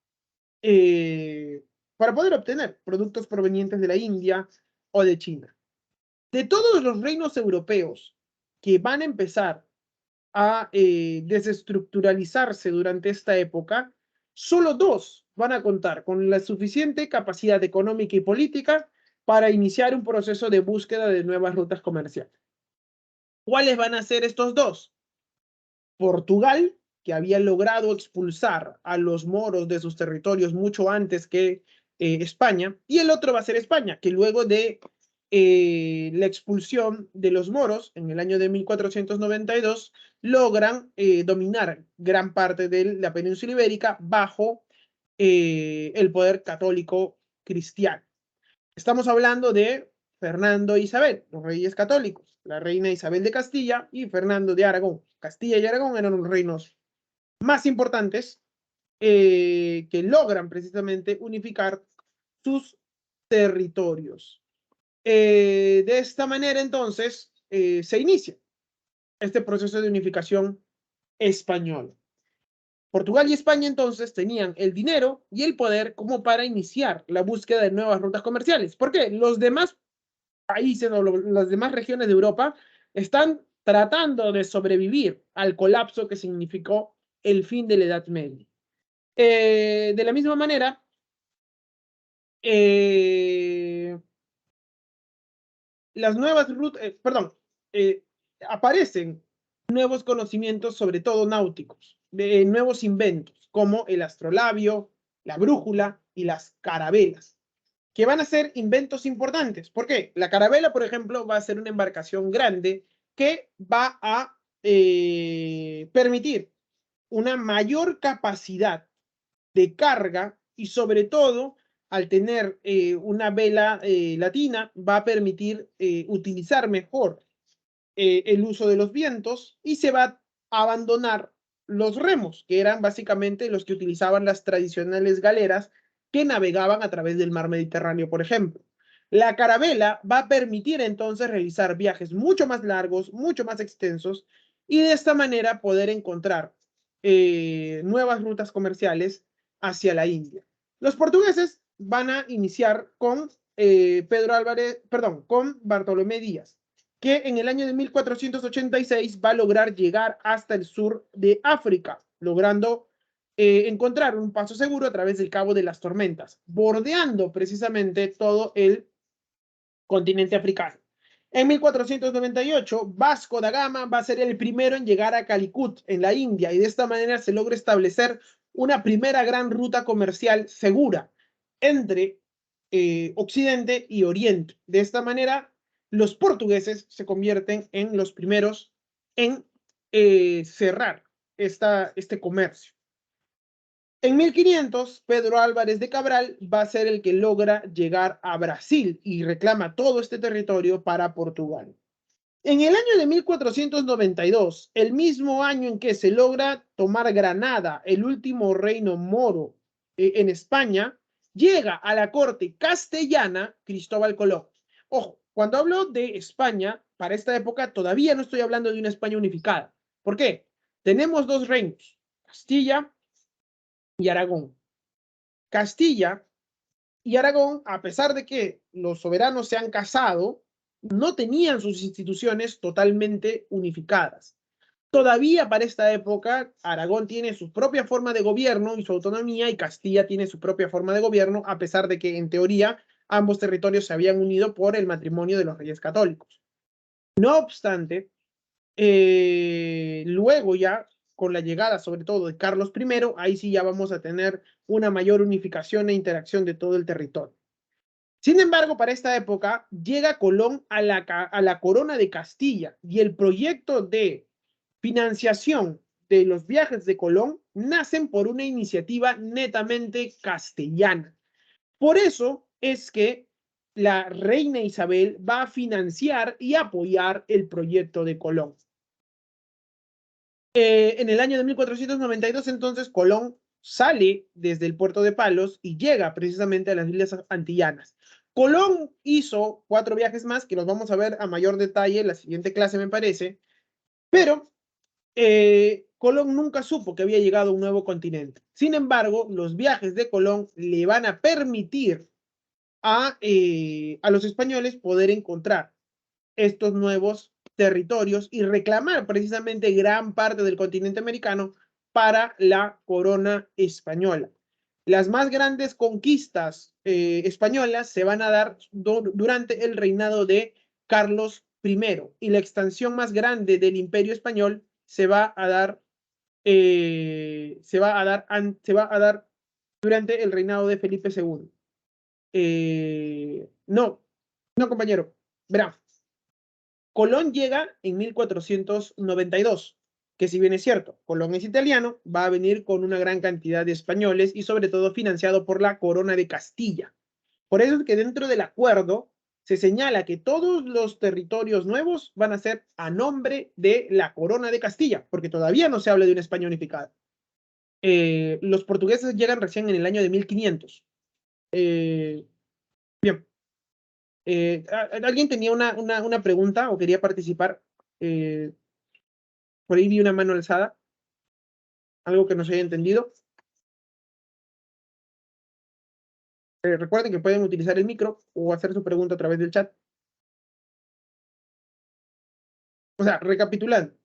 obtener productos provenientes de la India o de China. De todos los reinos europeos que van a empezar a desestructuralizarse durante esta época, solo dos van a contar con la suficiente capacidad económica y política para iniciar un proceso de búsqueda de nuevas rutas comerciales. ¿Cuáles van a ser estos dos? Portugal, que había logrado expulsar a los moros de sus territorios mucho antes que España, y el otro va a ser España, que luego de la expulsión de los moros en el año de 1492 logran dominar gran parte de la península ibérica bajo el poder católico cristiano. Estamos hablando de Fernando e Isabel, los reyes católicos, la reina Isabel de Castilla y Fernando de Aragón. Castilla y Aragón eran los reinos más importantes que logran precisamente unificar sus territorios. De esta manera, entonces, se inicia este proceso de unificación español. Portugal y España entonces tenían el dinero y el poder como para iniciar la búsqueda de nuevas rutas comerciales. ¿Por qué? Los demás países o las demás regiones de Europa están tratando de sobrevivir al colapso que significó el fin de la Edad Media. De la misma manera, las nuevas rutas, aparecen nuevos conocimientos, sobre todo náuticos, de nuevos inventos, como el astrolabio, la brújula y las carabelas, que van a ser inventos importantes. ¿Por qué? La carabela, por ejemplo, va a ser una embarcación grande que va a permitir una mayor capacidad de carga y sobre todo al tener una vela latina va a permitir utilizar mejor el uso de los vientos y se va a abandonar los remos, que eran básicamente los que utilizaban las tradicionales galeras que navegaban a través del mar Mediterráneo, por ejemplo. La carabela va a permitir entonces realizar viajes mucho más largos, mucho más extensos, y de esta manera poder encontrar nuevas rutas comerciales hacia la India. Los portugueses van a iniciar con con Bartolomé Díaz, que en el año de 1486 va a lograr llegar hasta el sur de África, logrando encontrar un paso seguro a través del Cabo de las Tormentas, bordeando precisamente todo el continente africano. En 1498, Vasco da Gama va a ser el primero en llegar a Calicut, en la India, y de esta manera se logra establecer una primera gran ruta comercial segura entre Occidente y Oriente. De esta manera, los portugueses se convierten en los primeros en cerrar este comercio. En 1500, Pedro Álvarez de Cabral va a ser el que logra llegar a Brasil y reclama todo este territorio para Portugal. En el año de 1492, el mismo año en que se logra tomar Granada, el último reino moro en España, llega a la corte castellana Cristóbal Colón. Ojo, cuando hablo de España, para esta época todavía no estoy hablando de una España unificada. ¿Por qué? Tenemos dos reinos, Castilla y Aragón. Castilla y Aragón, a pesar de que los soberanos se han casado, no tenían sus instituciones totalmente unificadas. Todavía para esta época, Aragón tiene su propia forma de gobierno y su autonomía, y Castilla tiene su propia forma de gobierno, a pesar de que en teoría ambos territorios se habían unido por el matrimonio de los reyes católicos. No obstante, luego ya con la llegada sobre todo de Carlos I, ahí sí ya vamos a tener una mayor unificación e interacción de todo el territorio. Sin embargo, para esta época llega Colón a la corona de Castilla y el proyecto de financiación de los viajes de Colón nacen por una iniciativa netamente castellana. Por eso es que la reina Isabel va a financiar y apoyar el proyecto de Colón. En el año de 1492, entonces, Colón sale desde el puerto de Palos y llega precisamente a las Islas Antillanas. Colón hizo 4 viajes más, que los vamos a ver a mayor detalle en la siguiente clase, me parece, pero Colón nunca supo que había llegado a un nuevo continente. Sin embargo, los viajes de Colón le van a permitir a los españoles poder encontrar estos nuevos territorios y reclamar precisamente gran parte del continente americano para la corona española. Las más grandes conquistas españolas se van a dar durante el reinado de Carlos I y la extensión más grande del imperio español se va a dar durante el reinado de Felipe II. No, compañero, verá. Colón llega en 1492, que si bien es cierto, Colón es italiano, va a venir con una gran cantidad de españoles y sobre todo financiado por la corona de Castilla. Por eso es que dentro del acuerdo se señala que todos los territorios nuevos van a ser a nombre de la corona de Castilla, porque todavía no se habla de una España unificada. Los portugueses llegan recién en el año de 1500. Bien. ¿Alguien tenía una pregunta o quería participar? Por ahí vi una mano alzada. ¿Algo que no se haya entendido? Recuerden que pueden utilizar el micro o hacer su pregunta a través del chat. O sea, recapitulando.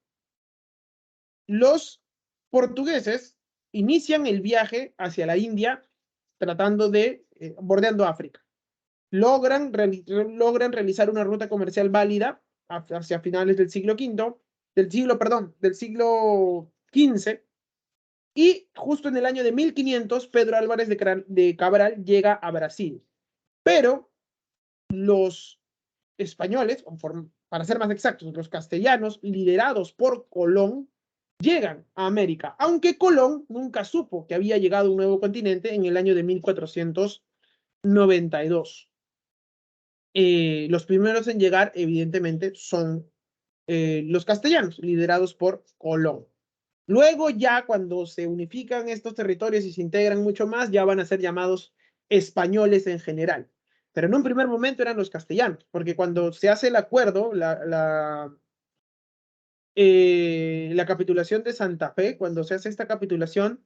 Los portugueses inician el viaje hacia la India tratando de, bordeando África. Logran realizar una ruta comercial válida hacia finales del siglo XV, y justo en el año de 1500 Pedro Álvarez de Cabral llega a Brasil. Pero los españoles, para ser más exactos, los castellanos, liderados por Colón, llegan a América, aunque Colón nunca supo que había llegado a un nuevo continente en el año de 1492. Los primeros en llegar, evidentemente, son los castellanos, liderados por Colón. Luego ya cuando se unifican estos territorios y se integran mucho más, ya van a ser llamados españoles en general. Pero en un primer momento eran los castellanos, porque cuando se hace el acuerdo, la capitulación de Santa Fe, cuando se hace esta capitulación,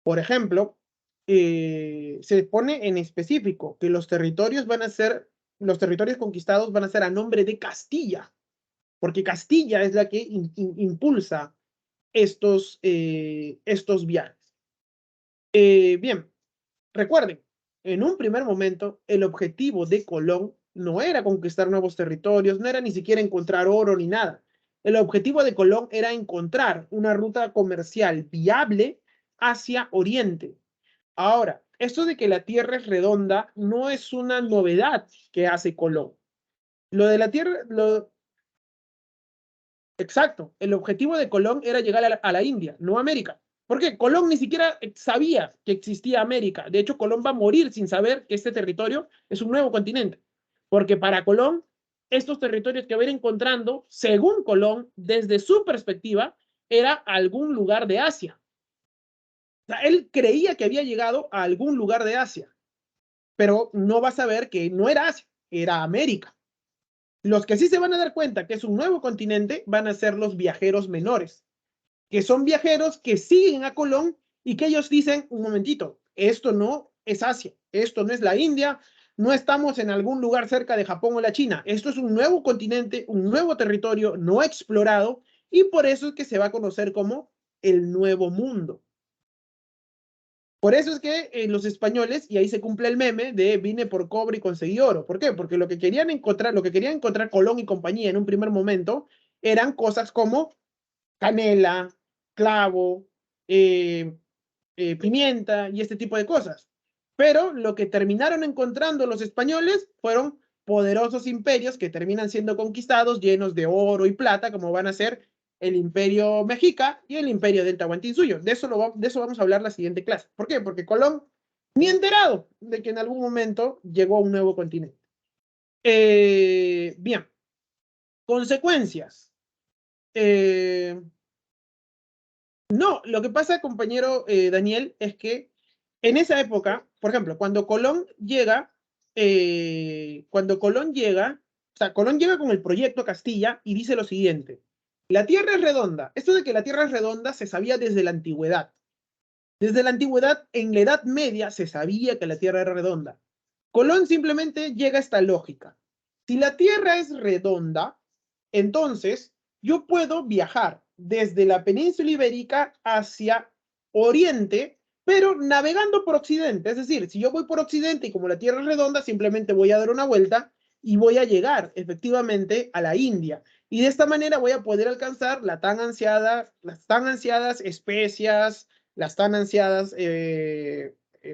por ejemplo, se pone en específico que los territorios conquistados van a ser a nombre de Castilla, porque Castilla es la que impulsa estos viajes. Bien, recuerden, en un primer momento, el objetivo de Colón no era conquistar nuevos territorios, no era ni siquiera encontrar oro ni nada. El objetivo de Colón era encontrar una ruta comercial viable hacia Oriente. Ahora, esto de que la Tierra es redonda no es una novedad que hace Colón. Lo de la Tierra, exacto, el objetivo de Colón era llegar a la India, no a América. ¿Por qué? Colón ni siquiera sabía que existía América. De hecho, Colón va a morir sin saber que este territorio es un nuevo continente. Porque para Colón, estos territorios que va a ir encontrando, según Colón, desde su perspectiva, era algún lugar de Asia. O sea, él creía que había llegado a algún lugar de Asia, pero no va a saber que no era Asia, era América. Los que sí se van a dar cuenta que es un nuevo continente van a ser los viajeros menores, que son viajeros que siguen a Colón y que ellos dicen, un momentito, esto no es Asia, esto no es la India, no estamos en algún lugar cerca de Japón o la China, esto es un nuevo continente, un nuevo territorio no explorado, y por eso es que se va a conocer como el Nuevo Mundo. Por eso es que los españoles, y ahí se cumple el meme de vine por cobre y conseguí oro. ¿Por qué? Porque lo que querían encontrar Colón y compañía en un primer momento eran cosas como canela, clavo, pimienta y este tipo de cosas. Pero lo que terminaron encontrando los españoles fueron poderosos imperios que terminan siendo conquistados llenos de oro y plata, como van a ser el imperio mexica y el imperio del Tahuantinsuyo. De eso vamos a hablar la siguiente clase. ¿Por qué? Porque Colón ni enterado de que en algún momento llegó a un nuevo continente. Bien, consecuencias. No, lo que pasa, compañero Daniel, es que en esa época, por ejemplo, o sea, Colón llega con el proyecto Castilla y dice lo siguiente: la Tierra es redonda. Esto de que la Tierra es redonda se sabía desde la antigüedad. Desde la antigüedad, en la Edad Media, se sabía que la Tierra era redonda. Colón simplemente llega a esta lógica. Si la Tierra es redonda, entonces yo puedo viajar desde la península ibérica hacia Oriente, pero navegando por Occidente. Es decir, si yo voy por Occidente y como la Tierra es redonda, simplemente voy a dar una vuelta y voy a llegar efectivamente a la India. Y de esta manera voy a poder alcanzar las tan ansiadas especias, las tan ansiadas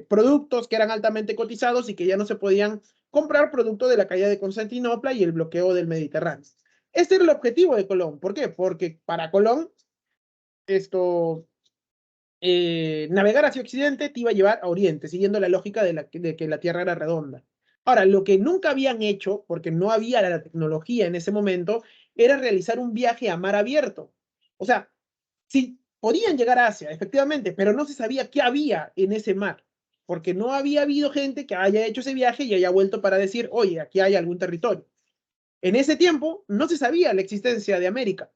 productos que eran altamente cotizados y que ya no se podían comprar producto de la caída de Constantinopla y el bloqueo del Mediterráneo. Este era el objetivo de Colón. ¿Por qué? Porque para Colón, navegar hacia Occidente te iba a llevar a Oriente, siguiendo la lógica de que la Tierra era redonda. Ahora, lo que nunca habían hecho, porque no había la tecnología en ese momento, era realizar un viaje a mar abierto. O sea, sí, podían llegar a Asia, efectivamente, pero no se sabía qué había en ese mar, porque no había habido gente que haya hecho ese viaje y haya vuelto para decir, oye, aquí hay algún territorio. En ese tiempo no se sabía la existencia de América.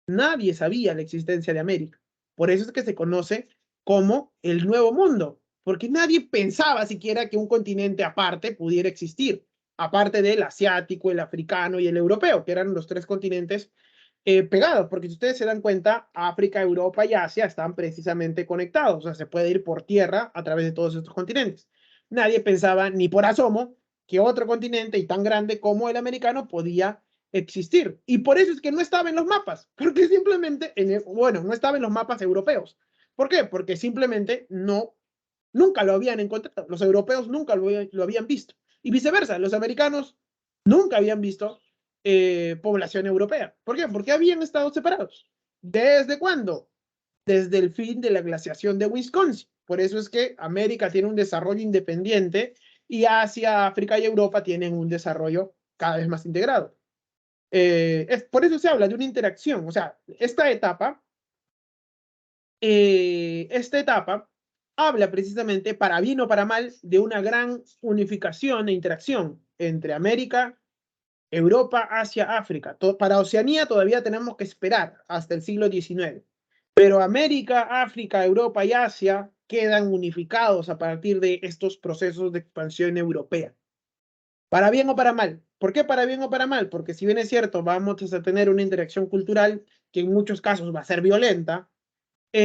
Nadie sabía la existencia de América. Por eso es que se conoce como el Nuevo Mundo, porque nadie pensaba siquiera que un continente aparte pudiera existir, aparte del asiático, el africano y el europeo, que eran los tres continentes pegados, porque si ustedes se dan cuenta, África, Europa y Asia están precisamente conectados, o sea, se puede ir por tierra a través de todos estos continentes. Nadie pensaba ni por asomo que otro continente y tan grande como el americano podía existir. Y por eso es que no estaba en los mapas, porque simplemente, bueno, no estaba en los mapas europeos. ¿Por qué? Porque simplemente nunca lo habían encontrado. Los europeos nunca lo habían visto. Y viceversa, los americanos nunca habían visto población europea. ¿Por qué? Porque habían estado separados. ¿Desde cuándo? Desde el fin de la glaciación de Wisconsin. Por eso es que América tiene un desarrollo independiente y Asia, África y Europa tienen un desarrollo cada vez más integrado. Por eso se habla de una interacción. O sea, esta etapa habla precisamente, para bien o para mal, de una gran unificación e interacción entre América, Europa, Asia, África. Para Oceanía todavía tenemos que esperar hasta el siglo XIX. Pero América, África, Europa y Asia quedan unificados a partir de estos procesos de expansión europea. Para bien o para mal. ¿Por qué para bien o para mal? Porque si bien es cierto, vamos a tener una interacción cultural que en muchos casos va a ser violenta, y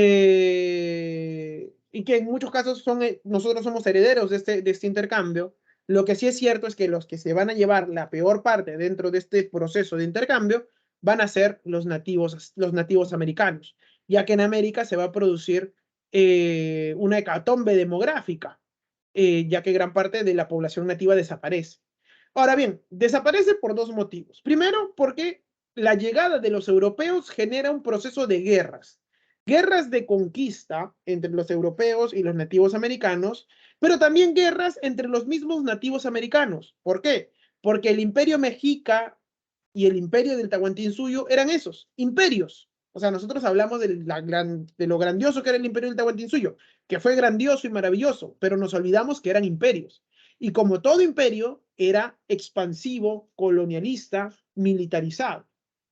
que en muchos casos nosotros somos herederos de este intercambio. Lo que sí es cierto es que los que se van a llevar la peor parte dentro de este proceso de intercambio van a ser los nativos americanos, ya que en América se va a producir una hecatombe demográfica, ya que gran parte de la población nativa desaparece. Ahora bien, desaparece por dos motivos. Primero, porque la llegada de los europeos genera un proceso de guerras de conquista entre los europeos y los nativos americanos, pero también guerras entre los mismos nativos americanos. ¿Por qué? Porque el imperio mexica y el imperio del Tahuantinsuyo eran esos, imperios. O sea, nosotros hablamos de lo grandioso que era el imperio del Tahuantinsuyo, que fue grandioso y maravilloso, pero nos olvidamos que eran imperios. Y como todo imperio, era expansivo, colonialista, militarizado.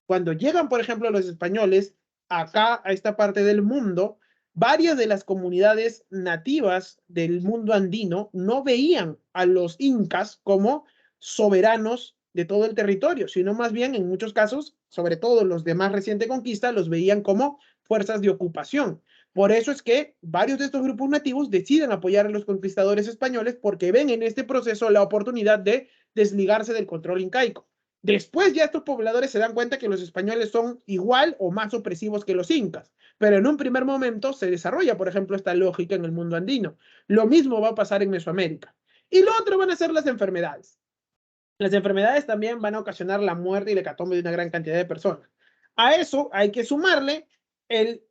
Cuando llegan, por ejemplo, los españoles acá a esta parte del mundo, varias de las comunidades nativas del mundo andino no veían a los incas como soberanos de todo el territorio, sino más bien en muchos casos, sobre todo los de más reciente conquista, los veían como fuerzas de ocupación. Por eso es que varios de estos grupos nativos deciden apoyar a los conquistadores españoles porque ven en este proceso la oportunidad de desligarse del control incaico. Después ya estos pobladores se dan cuenta que los españoles son igual o más opresivos que los incas, pero en un primer momento se desarrolla, por ejemplo, esta lógica en el mundo andino. Lo mismo va a pasar en Mesoamérica. Y lo otro van a ser las enfermedades. Las enfermedades también van a ocasionar la muerte y la hecatombe de una gran cantidad de personas. A eso hay que sumarle el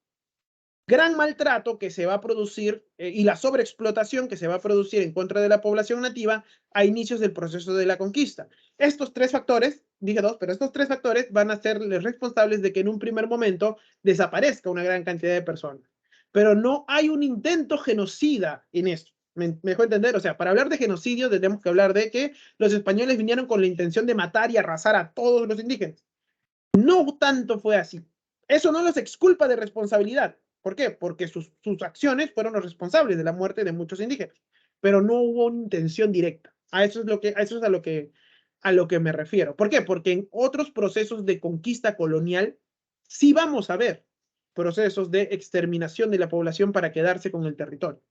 gran maltrato que se va a producir y la sobreexplotación que se va a producir en contra de la población nativa a inicios del proceso de la conquista. Estos tres factores, dije dos, pero estos tres factores van a ser los responsables de que en un primer momento desaparezca una gran cantidad de personas. Pero no hay un intento genocida en eso. ¿Me dejó entender? O sea, para hablar de genocidio tenemos que hablar de que los españoles vinieron con la intención de matar y arrasar a todos los indígenas. No tanto fue así. Eso no los exculpa de responsabilidad. ¿Por qué? Porque sus acciones fueron los responsables de la muerte de muchos indígenas, pero no hubo una intención directa. A eso es a lo que me refiero. ¿Por qué? Porque en otros procesos de conquista colonial sí vamos a ver procesos de exterminación de la población para quedarse con el territorio.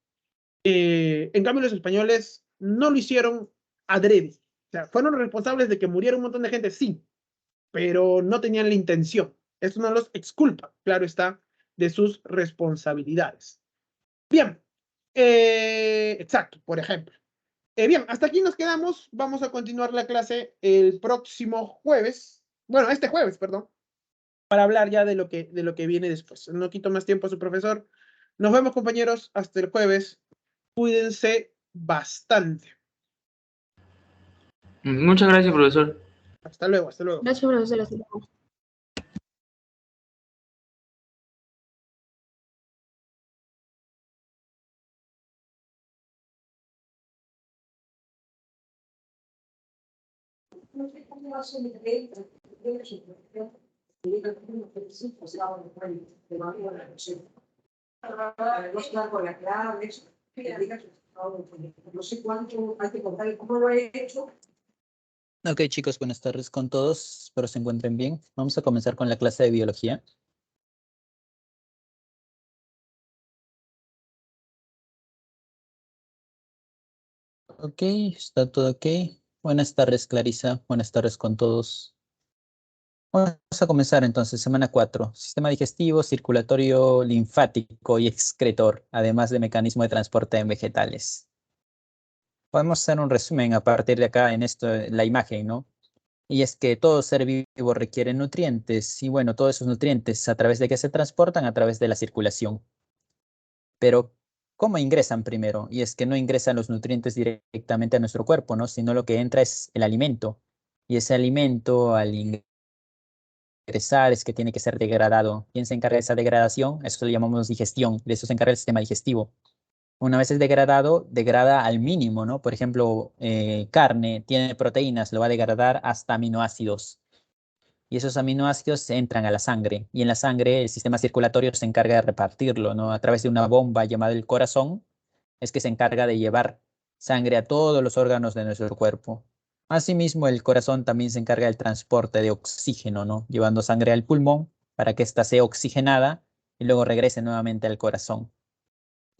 En cambio, los españoles no lo hicieron adrede. O sea, fueron responsables de que muriera un montón de gente, sí, pero no tenían la intención. Eso no los exculpa, claro está, de sus responsabilidades. Bien, exacto, por ejemplo. Bien, hasta aquí nos quedamos. Vamos a continuar la clase el próximo jueves. Bueno, este jueves, perdón, para hablar ya de lo que viene después. No quito más tiempo a su profesor. Nos vemos, compañeros, hasta el jueves. Cuídense bastante. Muchas gracias, profesor. Hasta luego, hasta luego. Gracias, profesor. Hasta luego. No sé cómo va a ser el no sé cuánto hay que contar y cómo lo he hecho. Ok, chicos, buenas tardes con todos. Espero se encuentren bien. Vamos a comenzar con la clase de biología. Ok, está todo ok. Buenas tardes, Clarisa. Buenas tardes con todos. Vamos a comenzar entonces, semana 4. Sistema digestivo, circulatorio, linfático y excretor, además de mecanismo de transporte en vegetales. Podemos hacer un resumen a partir de acá en esto, la imagen, ¿no? Y es que todo ser vivo requiere nutrientes y bueno, todos esos nutrientes, ¿a través de qué se transportan? A través de la circulación. Pero, ¿cómo ingresan primero? Y es que no ingresan los nutrientes directamente a nuestro cuerpo, ¿no? Sino lo que entra es el alimento. Y ese alimento al ingresar es que tiene que ser degradado. ¿Quién se encarga de esa degradación? Eso lo llamamos digestión. De eso se encarga el sistema digestivo. Una vez es degradado, degrada al mínimo, ¿no? Por ejemplo, carne tiene proteínas, lo va a degradar hasta aminoácidos. Y esos aminoácidos entran a la sangre. Y en la sangre el sistema circulatorio se encarga de repartirlo, ¿no? A través de una bomba llamada el corazón, es que se encarga de llevar sangre a todos los órganos de nuestro cuerpo. Asimismo, el corazón también se encarga del transporte de oxígeno, ¿no? Llevando sangre al pulmón para que ésta sea oxigenada y luego regrese nuevamente al corazón.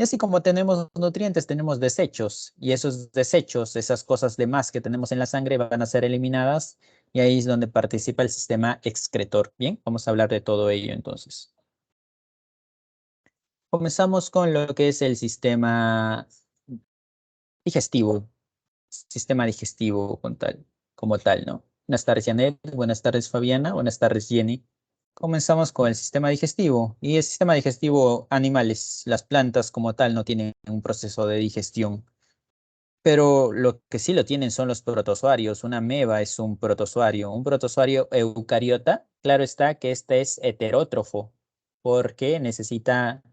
Y así como tenemos nutrientes, tenemos desechos, y esos desechos, esas cosas de más que tenemos en la sangre van a ser eliminadas, y ahí es donde participa el sistema excretor. Bien, vamos a hablar de todo ello entonces. Comenzamos con lo que es el sistema digestivo, como tal, ¿no? Buenas tardes, Janet, buenas tardes, Fabiana, buenas tardes, Jenny. Comenzamos con el sistema digestivo. Y el sistema digestivo, animales, las plantas como tal no tienen un proceso de digestión. Pero lo que sí lo tienen son los protozoarios. Una ameba es un protozoario. Un protozoario eucariota, claro está que este es heterótrofo, porque necesita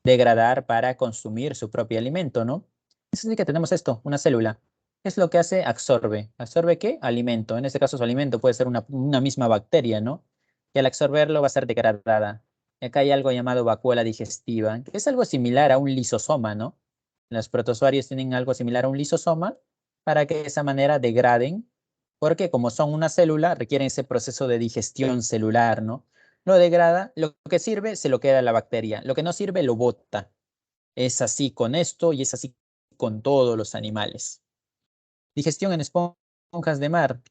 degradar para consumir su propio alimento, ¿no? Es así que tenemos esto, una célula. ¿Qué es lo que hace? Absorbe. ¿Absorbe qué? Alimento. En este caso su alimento puede ser una misma bacteria, ¿no? Y al absorberlo va a ser degradada. Y acá hay algo llamado vacuola digestiva, que es algo similar a un lisosoma, ¿no? Los protozoarios tienen algo similar a un lisosoma para que de esa manera degraden, porque como son una célula, requieren ese proceso de digestión celular, ¿no? Lo degrada, lo que sirve se lo queda a la bacteria, lo que no sirve lo bota. Es así con esto y es así con todos los animales. Digestión en esponjas de mar.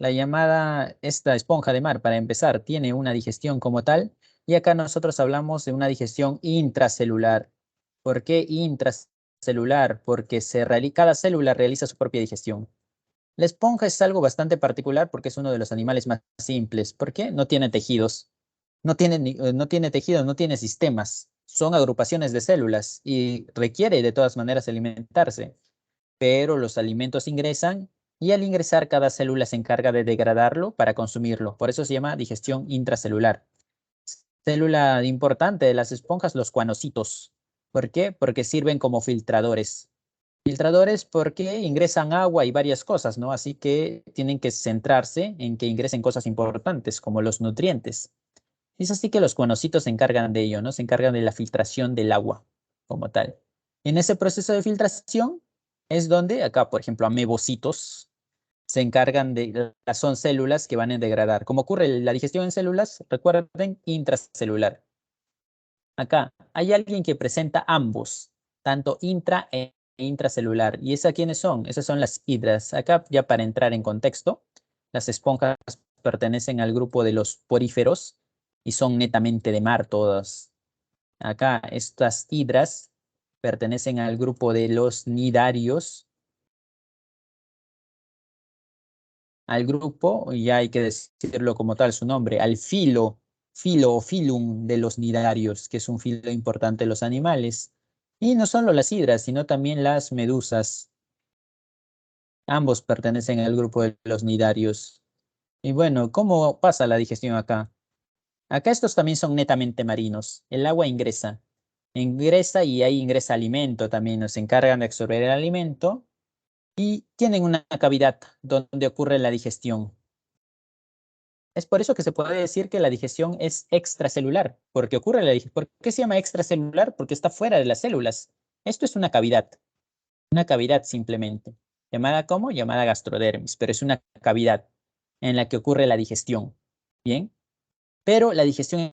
Esta esponja de mar, para empezar, tiene una digestión como tal, y acá nosotros hablamos de una digestión intracelular. ¿Por qué intracelular? Porque cada célula realiza su propia digestión. La esponja es algo bastante particular porque es uno de los animales más simples. ¿Por qué? No tiene tejidos. No tiene tejidos, no tiene sistemas. son agrupaciones de células y requiere de todas maneras alimentarse, pero los alimentos ingresan y al ingresar cada célula se encarga de degradarlo para consumirlo. Por eso se llama digestión intracelular. Célula importante de las esponjas, los cuanocitos. ¿Por qué? Porque sirven como filtradores. Filtradores porque ingresan agua y varias cosas, ¿no? Así que tienen que centrarse en que ingresen cosas importantes como los nutrientes. Es así que los cuanocitos se encargan de ello, ¿no? Se encargan de la filtración del agua como tal. En ese proceso de filtración es donde acá, por ejemplo, amebocitos se encargan de, son células que van a degradar. Como ocurre la digestión en células, recuerden, intracelular. Acá hay alguien que presenta ambos, tanto intra e intracelular. ¿Y esas quiénes son? Esas son las hidras. Acá ya para entrar en contexto, las esponjas pertenecen al grupo de los poríferos y son netamente de mar todas. Acá estas hidras pertenecen al grupo de los nidarios. Al grupo, ya hay que decirlo como tal su nombre, al filo o filum de los nidarios, que es un filo importante de los animales. Y no solo las hidras, sino también las medusas. Ambos pertenecen al grupo de los nidarios. Y bueno, ¿cómo pasa la digestión acá? Acá estos también son netamente marinos. El agua ingresa. Ingresa y ahí ingresa alimento también. Nos encargan de absorber el alimento y tienen una cavidad donde ocurre la digestión. Es por eso que se puede decir que la digestión es extracelular, porque ocurre la digestión. ¿Por qué se llama extracelular? Porque está fuera de las células. Esto es una cavidad simplemente. ¿Llamada cómo? Llamada gastrodermis, pero es una cavidad en la que ocurre la digestión. ¿Bien? Pero la digestión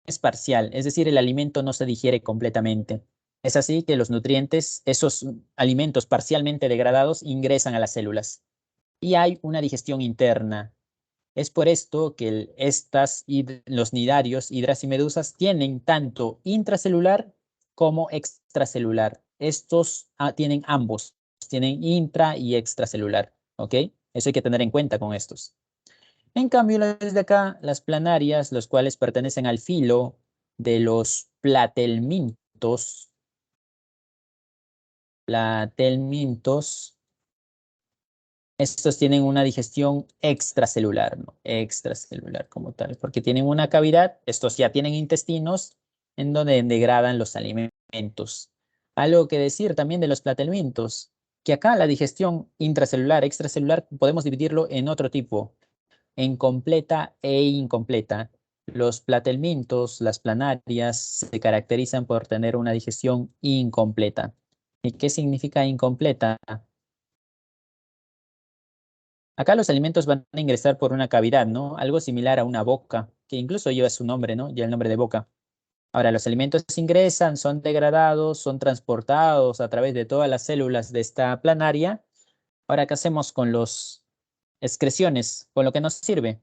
es parcial, es decir, el alimento no se digiere completamente. Es así que los nutrientes, esos alimentos parcialmente degradados, ingresan a las células. Y hay una digestión interna. Es por esto que los nidarios, hidras y medusas, tienen tanto intracelular como extracelular. Estos tienen ambos, tienen intra y extracelular, ¿ok? Eso hay que tener en cuenta con estos. En cambio, desde acá, las planarias, los cuales pertenecen al filo de los platelmintos, estos tienen una digestión extracelular, ¿no? Extracelular como tal, porque tienen una cavidad, estos ya tienen intestinos en donde degradan los alimentos. Algo que decir también de los platelmintos, que acá la digestión intracelular, extracelular, podemos dividirlo en otro tipo, en completa e incompleta. Los platelmintos, las planarias, se caracterizan por tener una digestión incompleta. ¿Y qué significa incompleta? Acá los alimentos van a ingresar por una cavidad, ¿no? Algo similar a una boca, que incluso lleva su nombre, ¿no? Ya el nombre de boca. Ahora, los alimentos ingresan, son degradados, son transportados a través de todas las células de esta planaria. Ahora, ¿qué hacemos con los excreciones? ¿Con lo que nos sirve?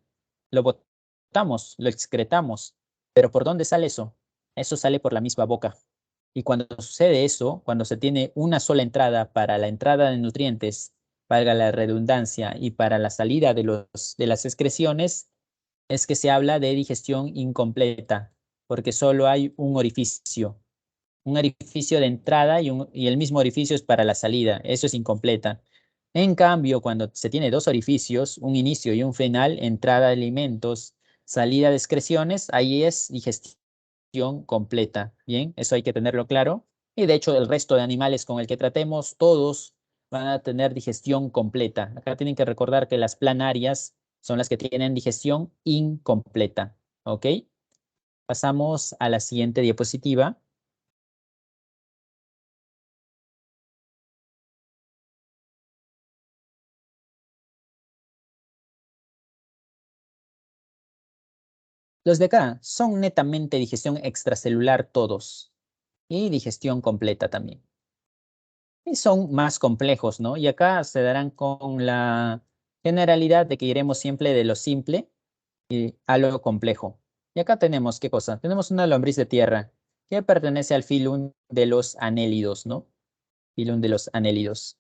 Lo botamos, lo excretamos. ¿Pero por dónde sale eso? Eso sale por la misma boca. Y cuando sucede eso, cuando se tiene una sola entrada para la entrada de nutrientes, valga la redundancia, y para la salida de las excreciones, es que se habla de digestión incompleta, porque solo hay un orificio de entrada y el mismo orificio es para la salida. Eso es incompleta. En cambio, cuando se tiene dos orificios, un inicio y un final, entrada de alimentos, salida de excreciones, ahí es digestión completa. Bien, eso hay que tenerlo claro. Y de hecho, el resto de animales con el que tratemos, todos van a tener digestión completa. Acá tienen que recordar que las planarias son las que tienen digestión incompleta. ¿Ok? Pasamos a la siguiente diapositiva. Los de acá son netamente digestión extracelular todos y digestión completa también. Y son más complejos, ¿no? Y acá se darán con la generalidad de que iremos siempre de lo simple a lo complejo. Y acá tenemos, ¿qué cosa? Tenemos una lombriz de tierra que pertenece al filum de los anélidos, ¿no? Filum de los anélidos.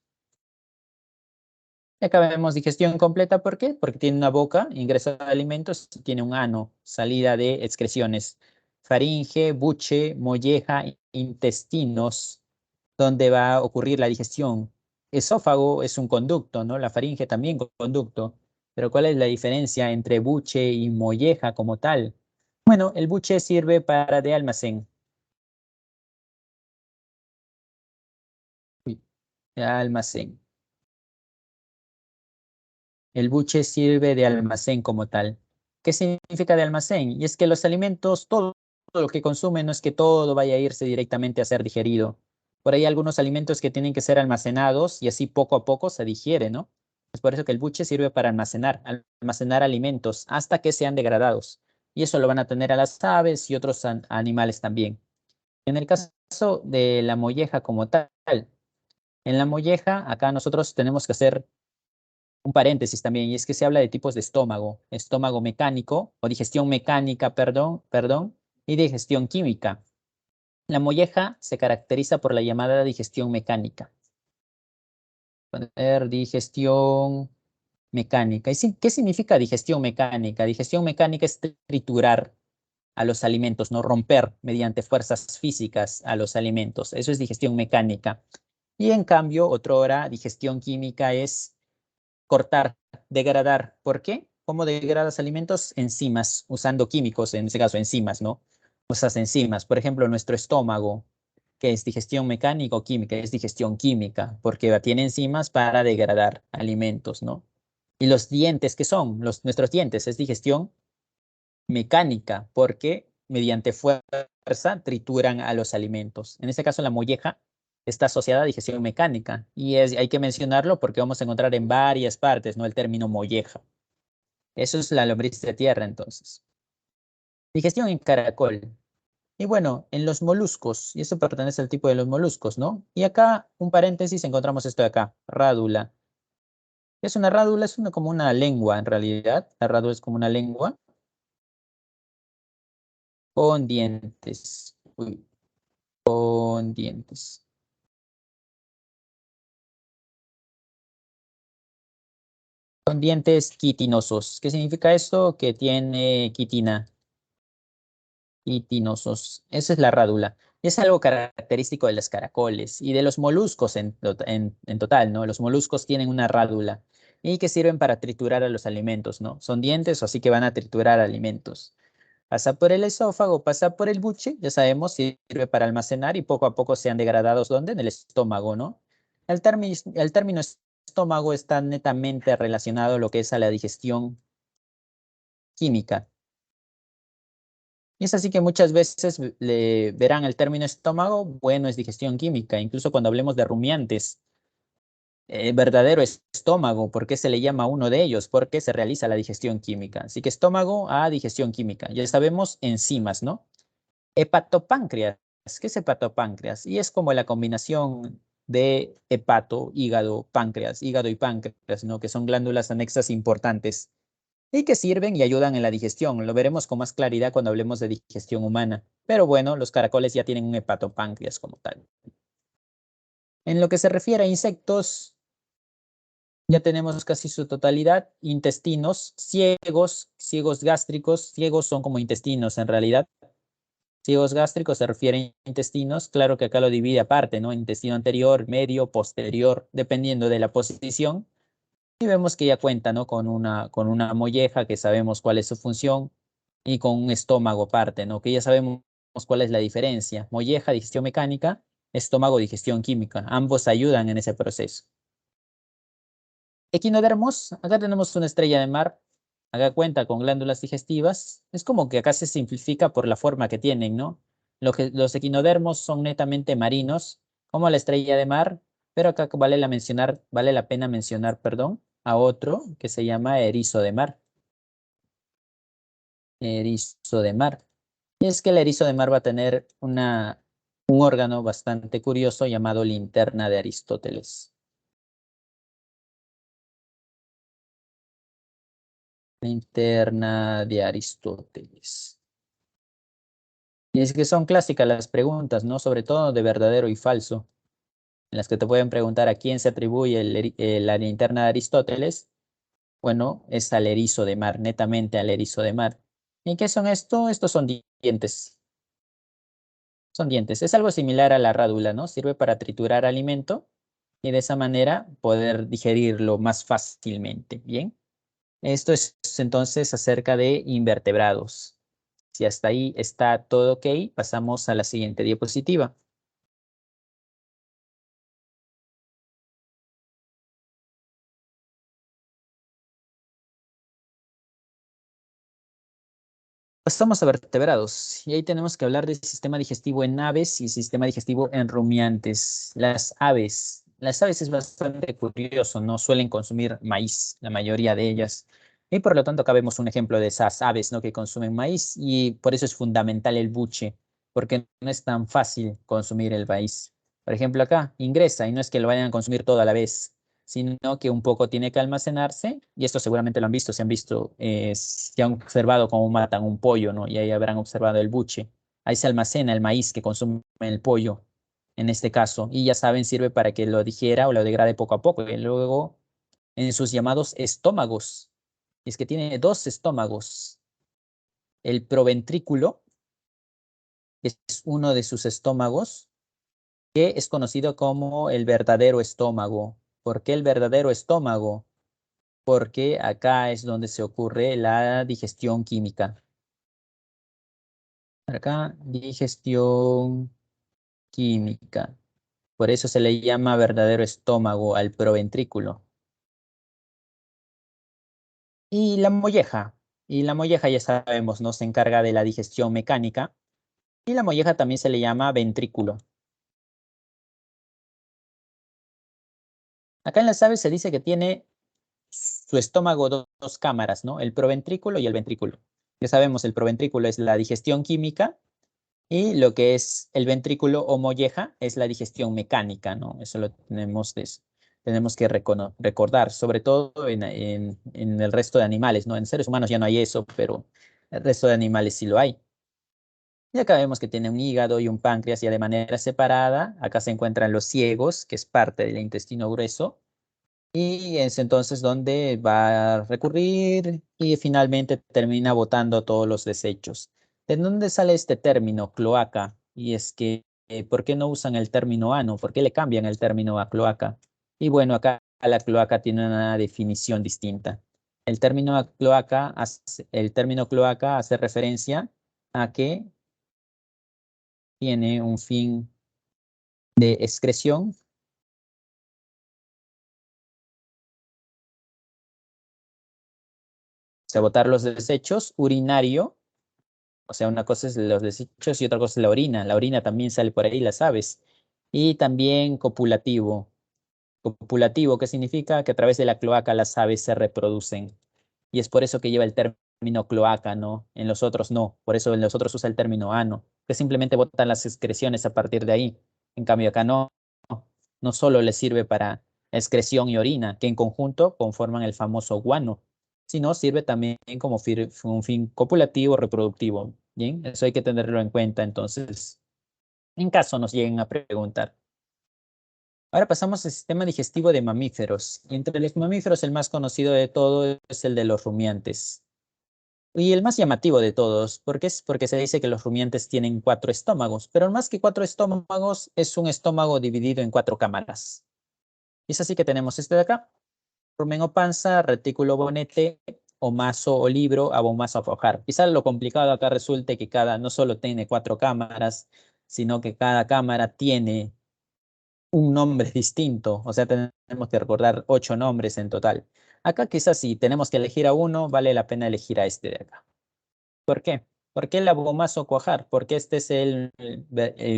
Y acá vemos digestión completa, ¿por qué? Porque tiene una boca, ingresa de alimentos, y tiene un ano, salida de excreciones. faringe, buche, molleja, intestinos, donde va a ocurrir la digestión. Esófago es un conducto, ¿no? La faringe también conducto. Pero ¿cuál es la diferencia entre buche y molleja como tal? Bueno, el buche sirve para de almacén. Uy, de almacén. El buche sirve de almacén como tal. ¿Qué significa de almacén? Y es que los alimentos, todo lo que consumen, no es que todo vaya a irse directamente a ser digerido. Por ahí hay algunos alimentos que tienen que ser almacenados y así poco a poco se digiere, ¿no? Es por eso que el buche sirve para almacenar alimentos hasta que sean degradados. Y eso lo van a tener a las aves y otros animales también. En el caso de la molleja como tal, en la molleja acá nosotros tenemos que hacer un paréntesis también, y es que se habla de tipos de estómago mecánico o digestión mecánica, perdón, y digestión química. La molleja se caracteriza por la llamada digestión mecánica. Poner digestión mecánica. ¿Qué significa digestión mecánica? Digestión mecánica es triturar a los alimentos, no romper mediante fuerzas físicas a los alimentos. Eso es digestión mecánica. Y en cambio, otrora, digestión química es cortar, degradar. ¿Por qué? ¿Cómo degradas alimentos? Enzimas, usando químicos, en este caso enzimas, ¿no? Usas enzimas. Por ejemplo, nuestro estómago, que es digestión mecánica o química, es digestión química, porque tiene enzimas para degradar alimentos, ¿no? Y los dientes, ¿qué son? Nuestros dientes es digestión mecánica, porque mediante fuerza trituran a los alimentos. En este caso, la molleja está asociada a digestión mecánica y hay que mencionarlo porque vamos a encontrar en varias partes, ¿no? El término molleja. Eso es la lombriz de tierra, entonces. Digestión en caracol. Y bueno, en los moluscos, y eso pertenece al tipo de los moluscos, ¿no? Y acá, un paréntesis, encontramos esto de acá, rádula. ¿Qué es una rádula? Es como una lengua, en realidad. La rádula es como una lengua con dientes. Uy, con dientes. Con dientes quitinosos. ¿Qué significa esto? Que tiene quitina. Quitinosos. Esa es la rádula. Es algo característico de los caracoles y de los moluscos en total, ¿no? Los moluscos tienen una rádula y que sirven para triturar a los alimentos, ¿no? Son dientes, así que van a triturar alimentos. Pasa por el esófago, pasa por el buche, ya sabemos, sirve para almacenar y poco a poco sean degradados, ¿dónde? En el estómago, ¿no? El término estómago está netamente relacionado a lo que es a la digestión química. Y es así que muchas veces le verán el término estómago, bueno, es digestión química, incluso cuando hablemos de rumiantes, verdadero estómago, ¿por qué se le llama uno de ellos? Porque se realiza la digestión química. Así que estómago a digestión química. Ya sabemos enzimas, ¿no? Hepatopáncreas. ¿Qué es hepatopáncreas? Y es como la combinación de hepato, hígado y páncreas, ¿no? Que son glándulas anexas importantes y que sirven y ayudan en la digestión. Lo veremos con más claridad cuando hablemos de digestión humana. Pero bueno, los caracoles ya tienen un hepatopáncreas como tal. En lo que se refiere a insectos, ya tenemos casi su totalidad. Intestinos, ciegos gástricos. Ciegos son como intestinos en realidad. Ciegos gástricos se refieren a intestinos. Claro que acá lo divide aparte, ¿no? Intestino anterior, medio, posterior, dependiendo de la posición. Y vemos que ya cuenta, ¿no? Con una molleja que sabemos cuál es su función y con un estómago aparte, ¿no? Que ya sabemos cuál es la diferencia. Molleja, digestión mecánica, estómago, digestión química. Ambos ayudan en ese proceso. Equinodermos, acá tenemos una estrella de mar. Acá cuenta con glándulas digestivas. Es como que acá se simplifica por la forma que tienen, ¿no? Los equinodermos son netamente marinos, como la estrella de mar, pero acá vale la pena mencionar, perdón, a otro que se llama erizo de mar. Erizo de mar. Y es que el erizo de mar va a tener un órgano bastante curioso llamado linterna de Aristóteles. Linterna de Aristóteles. Y es que son clásicas las preguntas, ¿no? Sobre todo de verdadero y falso, en las que te pueden preguntar a quién se atribuye la linterna de Aristóteles. Bueno, es al erizo de mar, netamente al erizo de mar. ¿Y qué son esto? Estos son dientes. Son dientes. Es algo similar a la rádula, ¿no? Sirve para triturar alimento y de esa manera poder digerirlo más fácilmente. Bien. Esto es entonces acerca de invertebrados. Si hasta ahí está todo ok, pasamos a la siguiente diapositiva. Pasamos a vertebrados y ahí tenemos que hablar del sistema digestivo en aves y sistema digestivo en rumiantes. Las aves es bastante curioso, no suelen consumir maíz, la mayoría de ellas. Y por lo tanto acá vemos un ejemplo de esas aves, ¿no? Que consumen maíz y por eso es fundamental el buche, porque no es tan fácil consumir el maíz. Por ejemplo, acá ingresa y no es que lo vayan a consumir todo a la vez, sino que un poco tiene que almacenarse, y esto seguramente lo han visto, se han observado cómo matan un pollo, ¿no? Y ahí habrán observado el buche. Ahí se almacena el maíz que consume el pollo, en este caso, y ya saben, sirve para que lo digiera o lo degrade poco a poco, y luego en sus llamados estómagos. Y es que tiene dos estómagos. El proventrículo es uno de sus estómagos, que es conocido como el verdadero estómago. ¿Por qué el verdadero estómago? Porque acá es donde se ocurre la digestión química. Acá, digestión química. Por eso se le llama verdadero estómago al proventrículo. Y la molleja. Y la molleja ya sabemos, ¿no? Se encarga de la digestión mecánica. Y la molleja también se le llama ventrículo. Acá en las aves se dice que tiene su estómago dos cámaras, ¿no? El proventrículo y el ventrículo. Ya sabemos, el proventrículo es la digestión química y lo que es el ventrículo o molleja es la digestión mecánica, ¿no? Eso lo tenemos que recordar, sobre todo en el resto de animales, ¿no? En seres humanos ya no hay eso, pero el resto de animales sí lo hay. Y acá vemos que tiene un hígado y un páncreas ya de manera separada. Acá se encuentran los ciegos, que es parte del intestino grueso. Y es entonces donde va a recurrir y finalmente termina botando todos los desechos. ¿De dónde sale este término cloaca? Y es que, ¿por qué no usan el término ano? ¿Por qué le cambian el término a cloaca? Y bueno, acá la cloaca tiene una definición distinta. El término cloaca hace referencia a que tiene un fin de excreción, o sea, botar los desechos, urinario. O sea, una cosa es los desechos y otra cosa es la orina. La orina también sale por ahí, las aves. Y también copulativo. Copulativo, ¿qué significa? Que a través de la cloaca las aves se reproducen. Y es por eso que lleva el término cloaca, ¿no? En los otros no. Por eso en los otros usa el término ano, que simplemente botan las excreciones a partir de ahí. En cambio acá no. No solo le sirve para excreción y orina, que en conjunto conforman el famoso guano, sino sirve también como un fin copulativo, reproductivo. Bien, eso hay que tenerlo en cuenta entonces, en caso nos lleguen a preguntar. Ahora pasamos al sistema digestivo de mamíferos. Y entre los mamíferos el más conocido de todos es el de los rumiantes. Y el más llamativo de todos, ¿por qué? Es porque se dice que los rumiantes tienen 4 estómagos, pero más que 4 estómagos, es un estómago dividido en 4 cámaras. Y es así que tenemos este de acá: rumen o panza, retículo bonete, o maso o libro, abomaso a fojar. Quizás lo complicado acá resulte que cada no solo tiene 4 cámaras, sino que cada cámara tiene un nombre distinto. O sea, tenemos que recordar 8 nombres en total. Acá quizás si tenemos que elegir a uno, vale la pena elegir a este de acá. ¿Por qué? ¿Por qué el abomaso cuajar? Porque este es el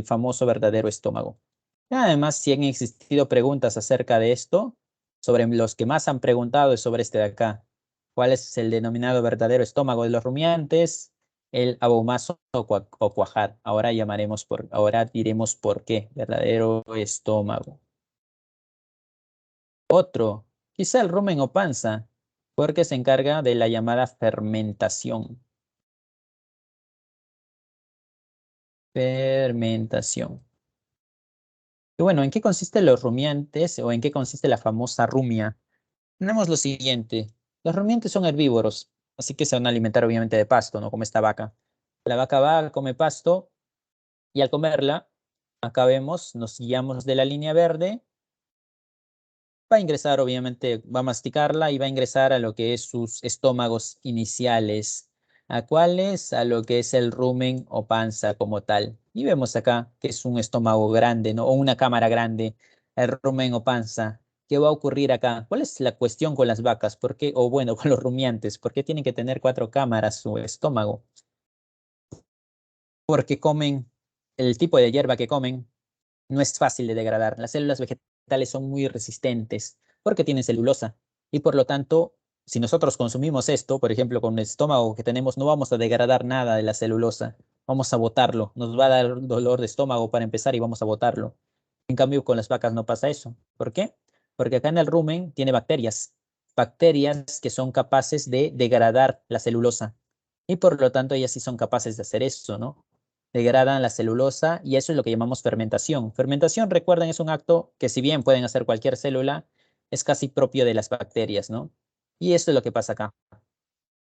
famoso verdadero estómago. Además, si han existido preguntas acerca de esto, sobre los que más han preguntado es sobre este de acá. ¿Cuál es el denominado verdadero estómago de los rumiantes? El abomaso o cuajar. Ahora diremos por qué. Verdadero estómago. Otro, quizá el rumen o panza, porque se encarga de la llamada fermentación. Fermentación. Y bueno, ¿en qué consisten los rumiantes o en qué consiste la famosa rumia? Tenemos lo siguiente. Los rumiantes son herbívoros, así que se van a alimentar obviamente de pasto, ¿no? Como esta vaca. La vaca va, come pasto Y al comerla, acá vemos, nos guiamos de la línea verde. Va a ingresar, obviamente, va a masticarla y va a ingresar a lo que es sus estómagos iniciales. ¿A cuáles? A lo que es el rumen o panza como tal. Y vemos acá que es un estómago grande, ¿no? O una cámara grande, el rumen o panza. ¿Qué va a ocurrir acá? ¿Cuál es la cuestión con las vacas? ¿Por qué? O bueno, con los rumiantes. ¿Por qué tienen que tener 4 cámaras su estómago? Porque comen, el tipo de hierba que comen no es fácil de degradar. Las células vegetales son muy resistentes porque tienen celulosa y por lo tanto, si nosotros consumimos esto, por ejemplo, con el estómago que tenemos, no vamos a degradar nada de la celulosa, vamos a botarlo. Nos va a dar dolor de estómago para empezar y vamos a botarlo. En cambio, con las vacas no pasa eso. ¿Por qué? Porque acá en el rumen tiene bacterias, bacterias que son capaces de degradar la celulosa y por lo tanto ellas sí son capaces de hacer eso, ¿no? Degradan la celulosa y eso es lo que llamamos fermentación. Fermentación, recuerden, es un acto que si bien pueden hacer cualquier célula, es casi propio de las bacterias, ¿no? Y esto es lo que pasa acá,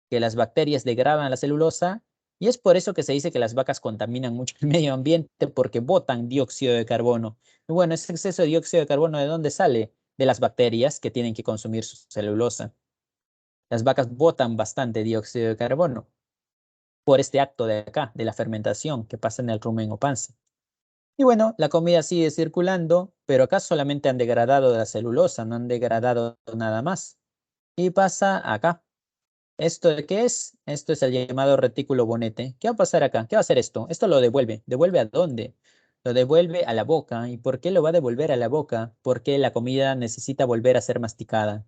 que las bacterias degradan la celulosa y es por eso que se dice que las vacas contaminan mucho el medio ambiente porque botan dióxido de carbono. Y bueno, ese exceso de dióxido de carbono, ¿de dónde sale? De las bacterias que tienen que consumir su celulosa. Las vacas botan bastante dióxido de carbono por este acto de acá, de la fermentación que pasa en el rumen o panza. Y bueno, la comida sigue circulando, pero acá solamente han degradado la celulosa, no han degradado nada más. Y pasa acá. ¿Esto de qué es? Esto es el llamado retículo bonete. ¿Qué va a pasar acá? ¿Qué va a hacer esto? Esto lo devuelve. ¿Devuelve a dónde? Lo devuelve a la boca. ¿Y por qué lo va a devolver a la boca? Porque la comida necesita volver a ser masticada.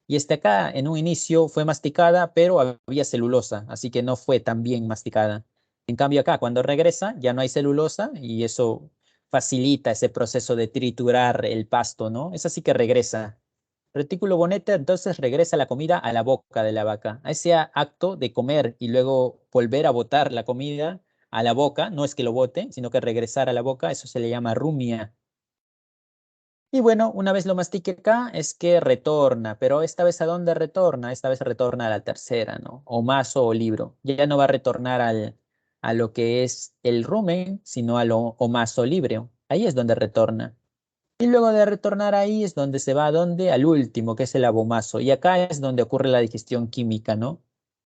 Y acá en un inicio fue masticada, pero había celulosa, así que no fue tan bien masticada. En cambio acá, cuando regresa, ya no hay celulosa y eso facilita ese proceso de triturar el pasto, ¿no? Es así que regresa. Retículo bonete, entonces regresa la comida a la boca de la vaca. A ese acto de comer y luego volver a botar la comida a la boca, no es que lo bote, sino que regresar a la boca, eso se le llama rumia. Y bueno, una vez lo mastique acá, es que retorna, pero esta vez ¿a dónde retorna? Esta vez retorna a la tercera, ¿no? O mazo o libro. Ya no va a retornar a lo que es el rumen, sino a lo o mazo libre. Ahí es donde retorna. Y luego de retornar ahí es donde se va a donde al último, que es el abomazo. Y acá es donde ocurre la digestión química, ¿no?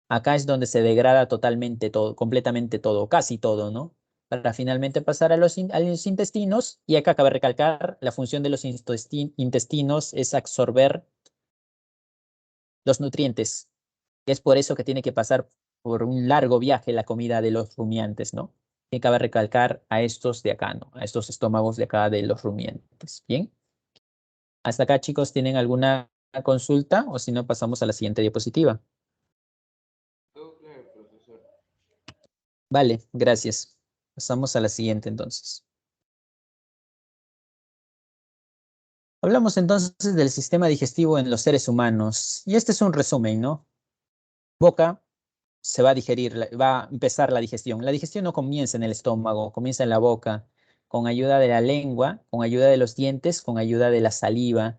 Acá es donde se degrada totalmente todo, completamente todo, casi todo, ¿no? Para finalmente pasar a los intestinos. Y acá cabe recalcar, la función de los intestinos es absorber los nutrientes. Es por eso que tiene que pasar por un largo viaje la comida de los rumiantes, ¿no? Que cabe recalcar a estos de acá, ¿no? A estos estómagos de acá de los rumiantes. ¿Bien? Hasta acá, chicos, ¿tienen alguna consulta? O si no, pasamos a la siguiente diapositiva. Todo claro, profesor. Vale, gracias. Pasamos a la siguiente entonces. Hablamos entonces del sistema digestivo en los seres humanos. Y este es un resumen, ¿no? Boca se va a digerir, va a empezar la digestión. La digestión no comienza en el estómago, comienza en la boca, con ayuda de la lengua, con ayuda de los dientes, con ayuda de la saliva,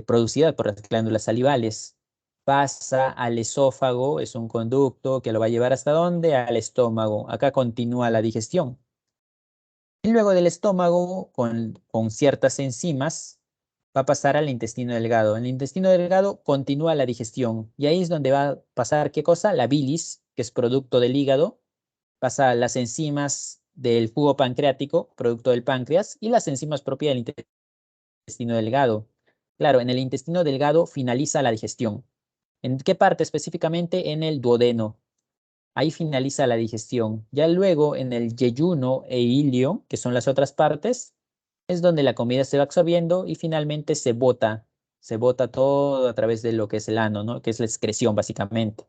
producida por las glándulas salivales. Pasa al esófago, es un conducto que lo va a llevar ¿hasta dónde? Al estómago. Acá continúa la digestión. Y luego del estómago, con ciertas enzimas, va a pasar al intestino delgado. En el intestino delgado continúa la digestión. Y ahí es donde va a pasar, ¿qué cosa? La bilis, que es producto del hígado. Pasa a las enzimas del jugo pancreático, producto del páncreas, y las enzimas propias del intestino delgado. Claro, en el intestino delgado finaliza la digestión. ¿En qué parte específicamente? En el duodeno. Ahí finaliza la digestión. Ya luego en el yeyuno e ilio, que son las otras partes, es donde la comida se va absorbiendo y finalmente se bota. Se bota todo a través de lo que es el ano, ¿no? Que es la excreción básicamente.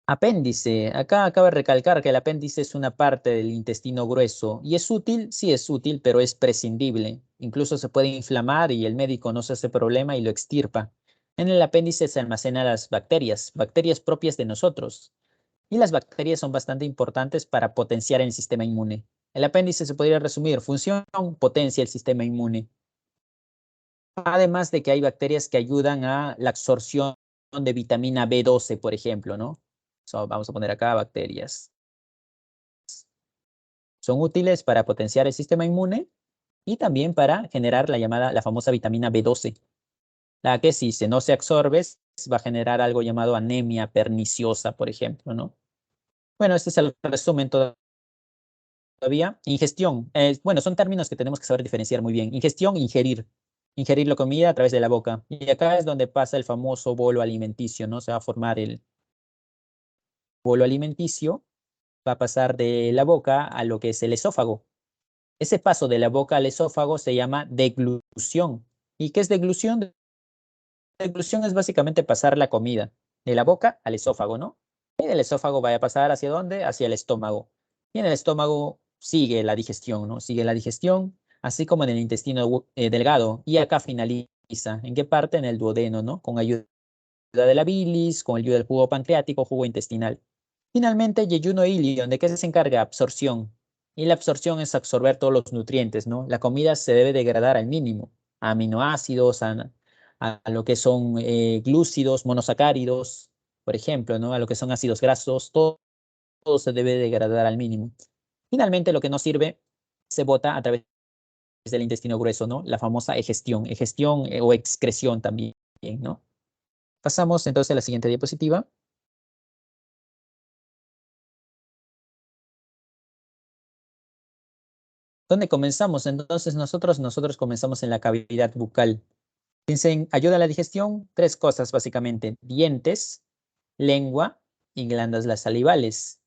Apéndice. Acá acaba de recalcar que el apéndice es una parte del intestino grueso. ¿Y es útil? Sí es útil, pero es prescindible. Incluso se puede inflamar y el médico no se hace problema y lo extirpa. En el apéndice se almacenan las bacterias, bacterias propias de nosotros. Y las bacterias son bastante importantes para potenciar el sistema inmune. El apéndice se podría resumir, función, potencia el sistema inmune. Además de que hay bacterias que ayudan a la absorción de vitamina B12, por ejemplo, ¿no? Vamos a poner acá bacterias. Son útiles para potenciar el sistema inmune y también para generar la famosa vitamina B12, la que si no se absorbe va a generar algo llamado anemia perniciosa, por ejemplo, ¿no? Bueno, este es el resumen todavía. Ingestión. Bueno, son términos que tenemos que saber diferenciar muy bien. Ingestión, ingerir. Ingerir la comida a través de la boca. Y acá es donde pasa el famoso bolo alimenticio, ¿no? Se va a formar el bolo alimenticio, va a pasar de la boca a lo que es el esófago. Ese paso de la boca al esófago se llama deglución. ¿Y qué es deglución? Deglución es básicamente pasar la comida de la boca al esófago, ¿no? Y del esófago va a pasar ¿hacia dónde? Hacia el estómago. Y en el estómago sigue la digestión, ¿no? Sigue la digestión, así como en el intestino delgado. Y acá finaliza. ¿En qué parte? En el duodeno, ¿no? Con ayuda de la bilis, con ayuda del jugo pancreático, jugo intestinal. Finalmente, yeyuno ilion, ¿de qué se encarga? Absorción. Y la absorción es absorber todos los nutrientes, ¿no? La comida se debe degradar al mínimo. A aminoácidos, a lo que son glúcidos, monosacáridos, por ejemplo, ¿no? A lo que son ácidos grasos, todo se debe degradar al mínimo. Finalmente, lo que no sirve se bota a través del intestino grueso, ¿no? La famosa egestión o excreción también, ¿no? Pasamos entonces a la siguiente diapositiva. ¿Dónde comenzamos? Entonces nosotros comenzamos en la cavidad bucal. Piensen, ayuda a la digestión, tres cosas básicamente: dientes, lengua y glándulas las salivales.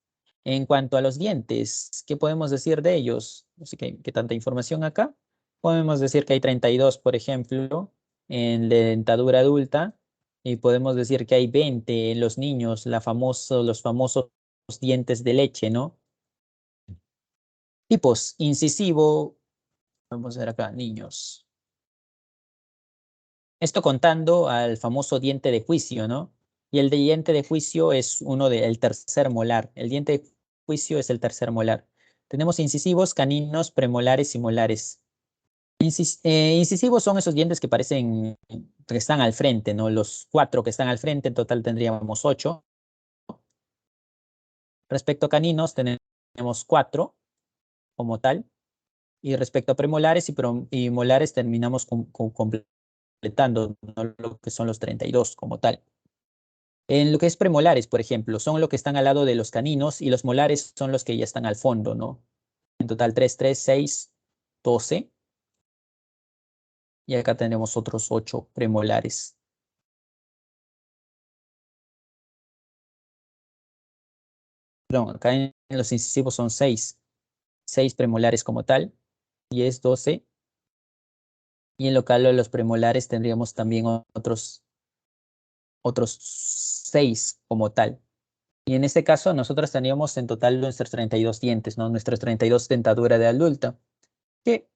En cuanto a los dientes, ¿qué podemos decir de ellos? No sé qué tanta información acá. Podemos decir que hay 32, por ejemplo, en la dentadura adulta, y podemos decir que hay 20 en los niños, los famosos dientes de leche, ¿no? Tipos: incisivo, vamos a ver acá, niños. Esto contando al famoso diente de juicio, ¿no? Y el diente de juicio es el tercer molar. El diente de juicio es el tercer molar. Tenemos incisivos, caninos, premolares y molares. Incisivos son esos dientes que que están al frente, ¿no? Los 4 que están al frente, en total tendríamos 8. Respecto a caninos, tenemos 4 como tal. Y respecto a premolares y molares, terminamos completando, ¿no? Lo que son los 32 como tal. En lo que es premolares, por ejemplo, son los que están al lado de los caninos, y los molares son los que ya están al fondo, ¿no? En total 3, 3, 6, 12. Y acá tenemos otros 8 premolares. Perdón, acá en los incisivos son 6 premolares como tal, y es 12. Y en lo que hablo de los premolares tendríamos también otros 6 como tal. Y en este caso nosotros teníamos en total nuestros 32 dientes, ¿no? Nuestras 32 dentaduras de adulta, que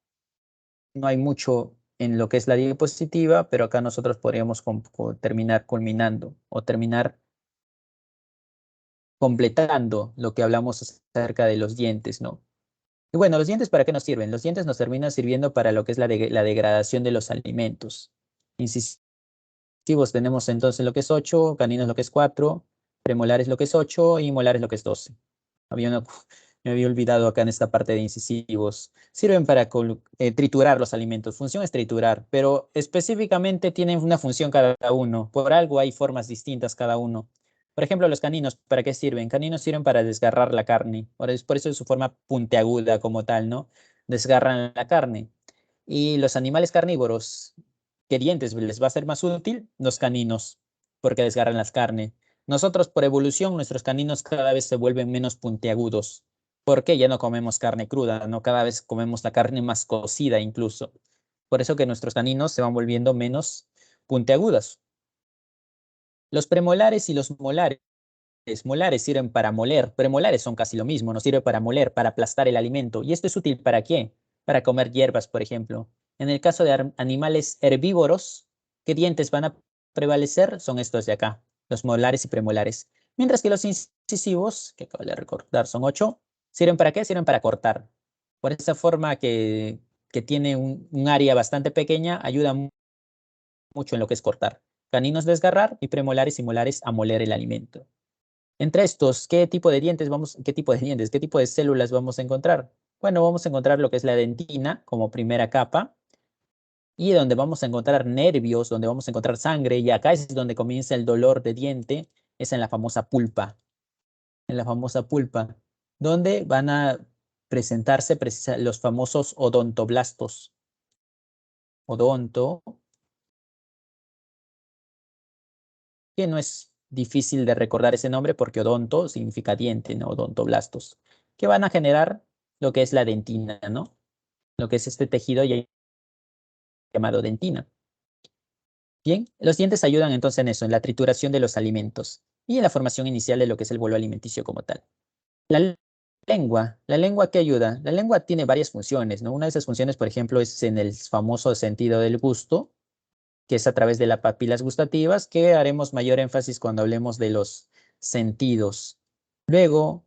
no hay mucho en lo que es la diapositiva, pero acá nosotros podríamos terminar culminando o terminar completando lo que hablamos acerca de los dientes, ¿no? Y bueno, ¿los dientes para qué nos sirven? Los dientes nos terminan sirviendo para lo que es la degradación de los alimentos. Incisivos tenemos entonces lo que es 8, caninos lo que es 4, premolares lo que es 8 y molares lo que es 12. Me había olvidado acá en esta parte de incisivos. Sirven para triturar los alimentos. Función es triturar, pero específicamente tienen una función cada uno. Por algo hay formas distintas cada uno. Por ejemplo, los caninos, ¿para qué sirven? Caninos sirven para desgarrar la carne. Por eso es su forma puntiaguda como tal, ¿no? Desgarran la carne. Y los animales carnívoros, ¿qué dientes les va a ser más útil? Los caninos, porque desgarran las carnes. Nosotros, por evolución, nuestros caninos cada vez se vuelven menos puntiagudos. ¿Por qué? Ya no comemos carne cruda, ¿no? Cada vez comemos la carne más cocida incluso. Por eso que nuestros caninos se van volviendo menos puntiagudos. Los premolares y los molares. Molares sirven para moler. Premolares son casi lo mismo, nos sirve para moler, para aplastar el alimento. ¿Y esto es útil para qué? Para comer hierbas, por ejemplo. En el caso de animales herbívoros, ¿qué dientes van a prevalecer? Son estos de acá, los molares y premolares. Mientras que los incisivos, que acabo de recordar, son 8, ¿sirven para qué? Sirven para cortar. Por esa forma que tiene un área bastante pequeña, ayuda mucho en lo que es cortar. Caninos desgarrar y premolares y molares a moler el alimento. Entre estos, ¿qué tipo de dientes, qué tipo de células vamos a encontrar? Bueno, vamos a encontrar lo que es la dentina como primera capa y donde vamos a encontrar nervios, donde vamos a encontrar sangre, y acá es donde comienza el dolor de diente, es en la famosa pulpa, donde van a presentarse los famosos odontoblastos. Odonto, que no es difícil de recordar ese nombre porque odonto significa diente, ¿no? Odontoblastos, que van a generar lo que es la dentina, ¿no? Lo que es este tejido llamado dentina. Bien, los dientes ayudan entonces en eso, en la trituración de los alimentos y en la formación inicial de lo que es el bolo alimenticio como tal. ¿La lengua qué ayuda? La lengua tiene varias funciones, ¿no? Una de esas funciones, por ejemplo, es en el famoso sentido del gusto, que es a través de las papilas gustativas, que haremos mayor énfasis cuando hablemos de los sentidos. Luego,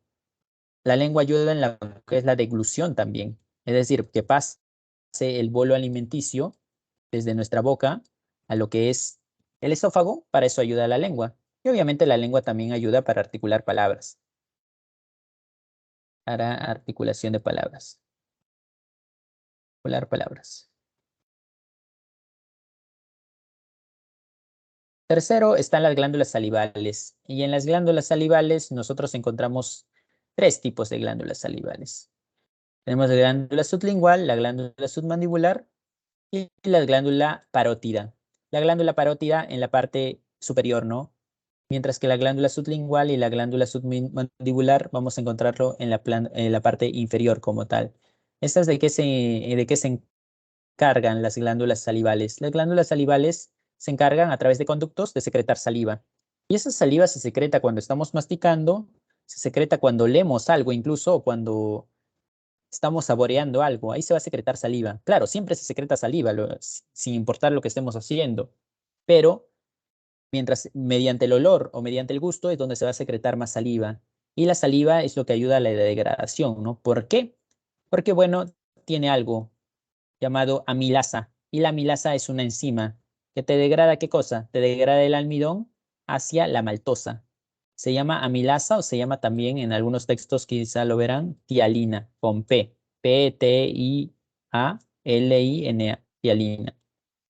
la lengua ayuda en lo que es la deglución también, es decir, que pase el bolo alimenticio desde nuestra boca a lo que es el esófago, para eso ayuda la lengua. Y obviamente la lengua también ayuda para articular palabras, para articulación de palabras, articular palabras. Tercero, están las glándulas salivales. Y en las glándulas salivales nosotros encontramos tres tipos de glándulas salivales. Tenemos la glándula sublingual, la glándula submandibular y la glándula parótida. La glándula parótida en la parte superior, ¿no? Mientras que la glándula sublingual y la glándula submandibular vamos a encontrarlo en la parte inferior como tal. ¿Estas de qué se encargan las glándulas salivales? Las glándulas salivales se encargan a través de conductos de secretar saliva. Y esa saliva se secreta cuando estamos masticando, se secreta cuando leemos algo incluso, o cuando estamos saboreando algo. Ahí se va a secretar saliva. Claro, siempre se secreta saliva, sin importar lo que estemos haciendo. Pero mientras mediante el olor o mediante el gusto es donde se va a secretar más saliva. Y la saliva es lo que ayuda a la degradación, ¿no? ¿Por qué? Porque, bueno, tiene algo llamado amilasa. Y la amilasa es una enzima que te degrada, ¿qué cosa? Te degrada el almidón hacia la maltosa. Se llama amilasa o se llama también en algunos textos quizá lo verán, tialina, con P. P-T-I-A-L-I-N-A, tialina.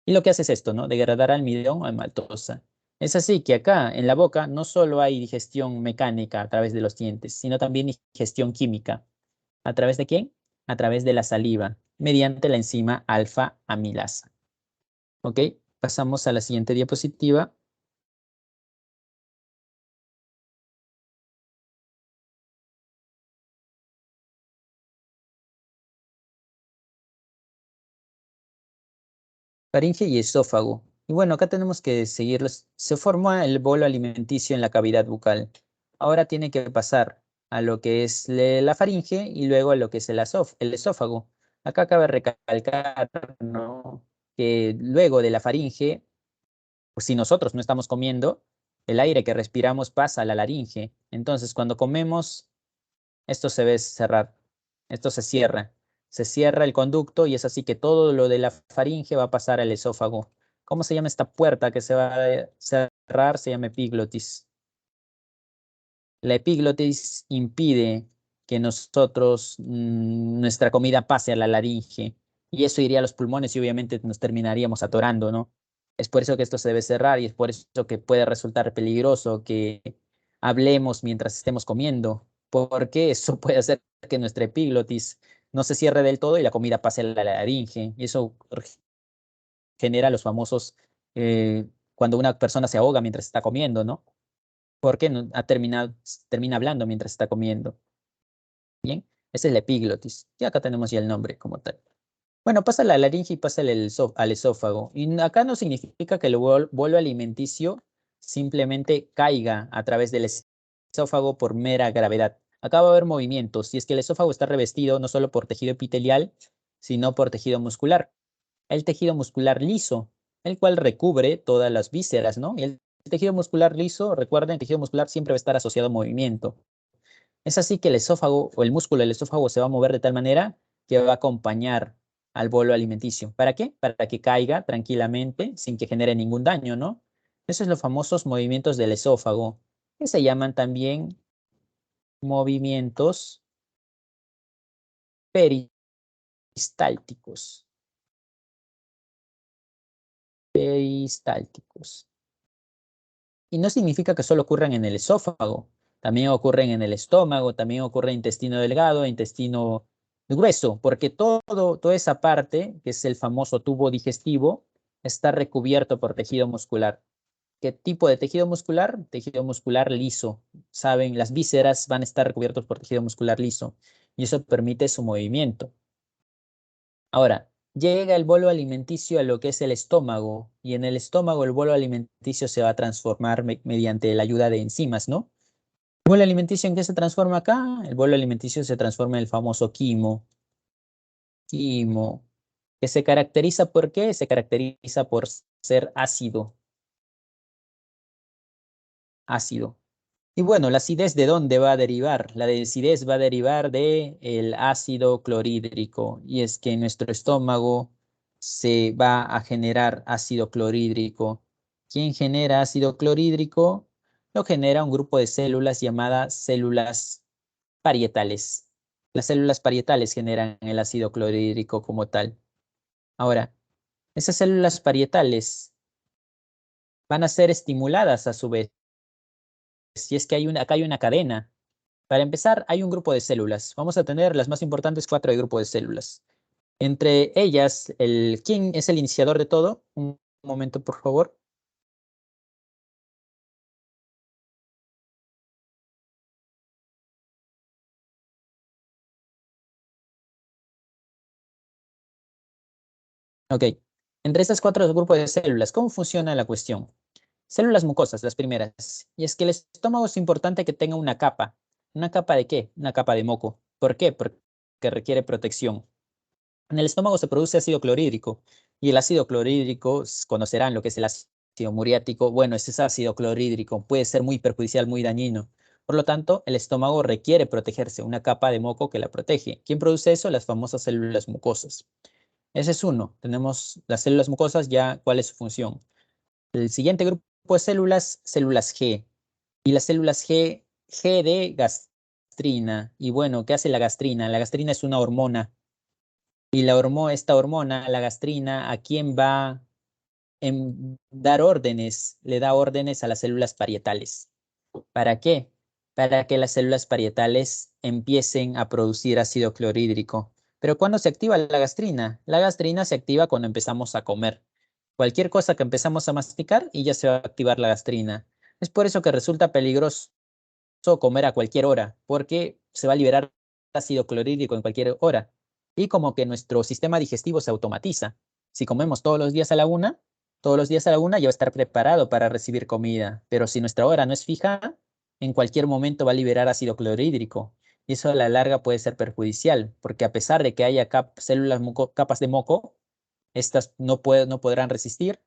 Y lo que hace es esto, ¿no? Degradar almidón a maltosa. Es así que acá en la boca no solo hay digestión mecánica a través de los dientes, sino también digestión química. ¿A través de quién? A través de la saliva, mediante la enzima alfa-amilasa. ¿Ok? Pasamos a la siguiente diapositiva. Faringe y esófago. Y bueno, acá tenemos que seguirlos. Se forma el bolo alimenticio en la cavidad bucal. Ahora tiene que pasar a lo que es la faringe y luego a lo que es el esófago. Acá cabe recalcar, ¿no?, que luego de la faringe, pues si nosotros no estamos comiendo, el aire que respiramos pasa a la laringe. Entonces, cuando comemos, esto se ve cerrar, esto se cierra. Se cierra el conducto y es así que todo lo de la faringe va a pasar al esófago. ¿Cómo se llama esta puerta que se va a cerrar? Se llama epiglotis. La epiglotis impide que nuestra comida pase a la laringe y eso iría a los pulmones y obviamente nos terminaríamos atorando, ¿no? Es por eso que esto se debe cerrar y es por eso que puede resultar peligroso que hablemos mientras estemos comiendo, porque eso puede hacer que nuestra epiglotis no se cierre del todo y la comida pase a la laringe y eso genera los famosos, cuando una persona se ahoga mientras está comiendo, ¿no? Porque termina hablando mientras está comiendo. Bien, esa es la epiglotis. Y acá tenemos ya el nombre como tal. Bueno, pasa la laringe y pasa al esófago. Y acá no significa que el bolo alimenticio simplemente caiga a través del esófago por mera gravedad. Acá va a haber movimientos. Y es que el esófago está revestido no solo por tejido epitelial, sino por tejido muscular. El tejido muscular liso, el cual recubre todas las vísceras, ¿no? Y el tejido muscular liso, recuerden, el tejido muscular siempre va a estar asociado a movimiento. Es así que el esófago o el músculo del esófago se va a mover de tal manera que va a acompañar al bolo alimenticio. ¿Para qué? Para que caiga tranquilamente sin que genere ningún daño, ¿no? Esos son los famosos movimientos del esófago, que se llaman también movimientos peristálticos. Peristálticos. Y no significa que solo ocurran en el esófago. También ocurren en el estómago, también ocurre en intestino delgado, intestino grueso, porque toda esa parte, que es el famoso tubo digestivo, está recubierto por tejido muscular. ¿Qué tipo de tejido muscular? Tejido muscular liso. Saben, las vísceras van a estar recubiertos por tejido muscular liso y eso permite su movimiento. Ahora, llega el bolo alimenticio a lo que es el estómago y en el estómago el bolo alimenticio se va a transformar mediante la ayuda de enzimas, ¿no? ¿El bolo alimenticio en qué se transforma acá? El bolo alimenticio se transforma en el famoso quimo. Quimo. ¿Que se caracteriza por qué? Se caracteriza por ser ácido. Ácido. Y bueno, la acidez, ¿de dónde va a derivar? La acidez va a derivar del ácido clorhídrico. Y es que en nuestro estómago se va a generar ácido clorhídrico. ¿Quién genera ácido clorhídrico? Lo genera un grupo de células llamadas células parietales. Las células parietales generan el ácido clorhídrico como tal. Ahora, esas células parietales van a ser estimuladas a su vez. Si es que acá hay una cadena. Para empezar, hay un grupo de células. Vamos a tener las más importantes 4 de grupo de células. Entre ellas, ¿quién es el iniciador de todo? Un momento, por favor. Ok. Entre estas 4 grupos de células, ¿cómo funciona la cuestión? Células mucosas, las primeras. Y es que el estómago es importante que tenga una capa. ¿Una capa de qué? Una capa de moco. ¿Por qué? Porque requiere protección. En el estómago se produce ácido clorhídrico y el ácido clorhídrico, conocerán lo que es el ácido muriático. Bueno, ese ácido clorhídrico puede ser muy perjudicial, muy dañino. Por lo tanto, el estómago requiere protegerse, una capa de moco que la protege. ¿Quién produce eso? Las famosas células mucosas. Ese es uno. Tenemos las células mucosas, ya cuál es su función. El siguiente grupo de células, células G. Y las células G de gastrina. Y bueno, ¿qué hace la gastrina? La gastrina es una hormona. Y esta hormona, la gastrina, ¿a quién va a dar órdenes? Le da órdenes a las células parietales. ¿Para qué? Para que las células parietales empiecen a producir ácido clorhídrico. Pero ¿cuándo se activa la gastrina? La gastrina se activa cuando empezamos a comer. Cualquier cosa que empezamos a masticar y ya se va a activar la gastrina. Es por eso que resulta peligroso comer a cualquier hora, porque se va a liberar ácido clorhídrico en cualquier hora. Y como que nuestro sistema digestivo se automatiza. Si comemos todos los días a la una, ya va a estar preparado para recibir comida. Pero si nuestra hora no es fija, en cualquier momento va a liberar ácido clorhídrico. Y eso a la larga puede ser perjudicial, porque a pesar de que haya capas de moco, estas no podrán resistir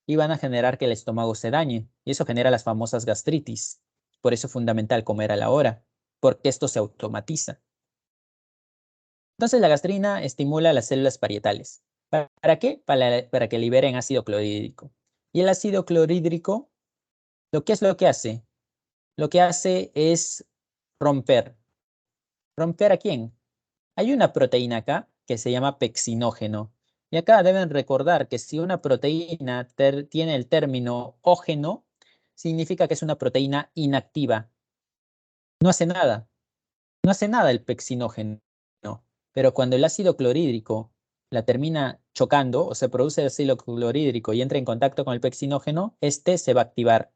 y van a generar que el estómago se dañe. Y eso genera las famosas gastritis. Por eso es fundamental comer a la hora, porque esto se automatiza. Entonces la gastrina estimula las células parietales. ¿Para qué? Para que liberen ácido clorhídrico. Y el ácido clorhídrico, ¿qué es lo que hace? Lo que hace es romper. ¿Romper a quién? Hay una proteína acá que se llama pexinógeno. Y acá deben recordar que si una proteína tiene el término ógeno, significa que es una proteína inactiva. No hace nada. No hace nada el pexinógeno. Pero cuando el ácido clorhídrico la termina chocando o se produce el ácido clorhídrico y entra en contacto con el pexinógeno, este se va a activar.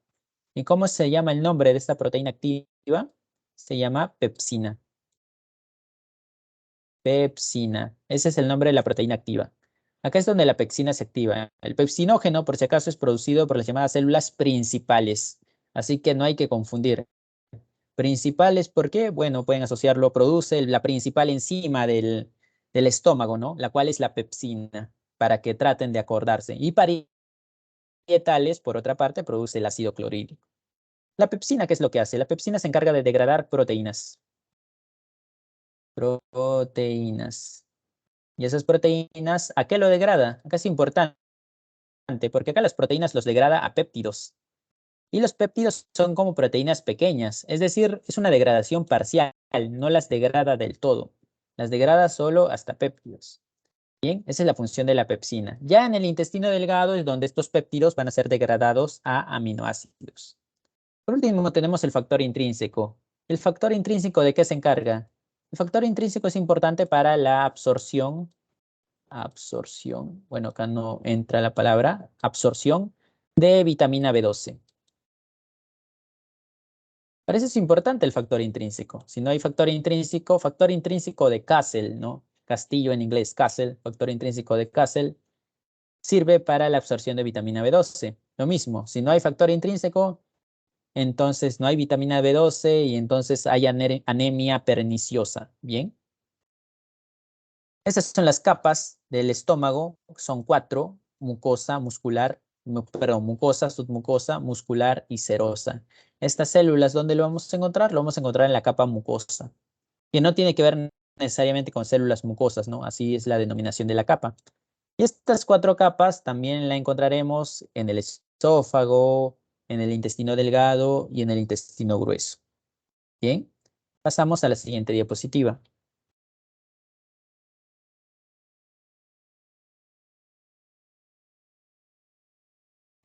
¿Y cómo se llama el nombre de esta proteína activa? Se llama pepsina. Pepsina. Ese es el nombre de la proteína activa. Acá es donde la pepsina se activa. El pepsinógeno, por si acaso, es producido por las llamadas células principales. Así que no hay que confundir. Principales, ¿por qué? Bueno, pueden asociarlo, produce la principal enzima del estómago, ¿no? La cual es la pepsina, para que traten de acordarse. Y parietales, por otra parte, produce el ácido clorhídrico. La pepsina, ¿qué es lo que hace? La pepsina se encarga de degradar proteínas. Proteínas. Y esas proteínas, ¿a qué lo degrada? Acá es importante, porque acá las proteínas los degrada a péptidos. Y los péptidos son como proteínas pequeñas, es decir, es una degradación parcial, no las degrada del todo. Las degrada solo hasta péptidos. Bien, esa es la función de la pepsina. Ya en el intestino delgado es donde estos péptidos van a ser degradados a aminoácidos. Por último, tenemos el factor intrínseco. ¿El factor intrínseco de qué se encarga? El factor intrínseco es importante para la absorción, bueno, acá no entra la palabra, absorción de vitamina B12. Para eso es importante el factor intrínseco. Si no hay factor intrínseco de Castle, ¿no? Castillo en inglés, Castle, factor intrínseco de Castle, sirve para la absorción de vitamina B12. Lo mismo, si no hay factor intrínseco, entonces no hay vitamina B12 y entonces hay anemia perniciosa. Bien. Esas son las capas del estómago, son 4, mucosa, mucosa, submucosa, muscular y serosa. Estas células, ¿dónde lo vamos a encontrar? Lo vamos a encontrar en la capa mucosa, que no tiene que ver necesariamente con células mucosas, ¿no? Así es la denominación de la capa. Y estas 4 capas también la encontraremos en el esófago, en el intestino delgado y en el intestino grueso. Bien, pasamos a la siguiente diapositiva.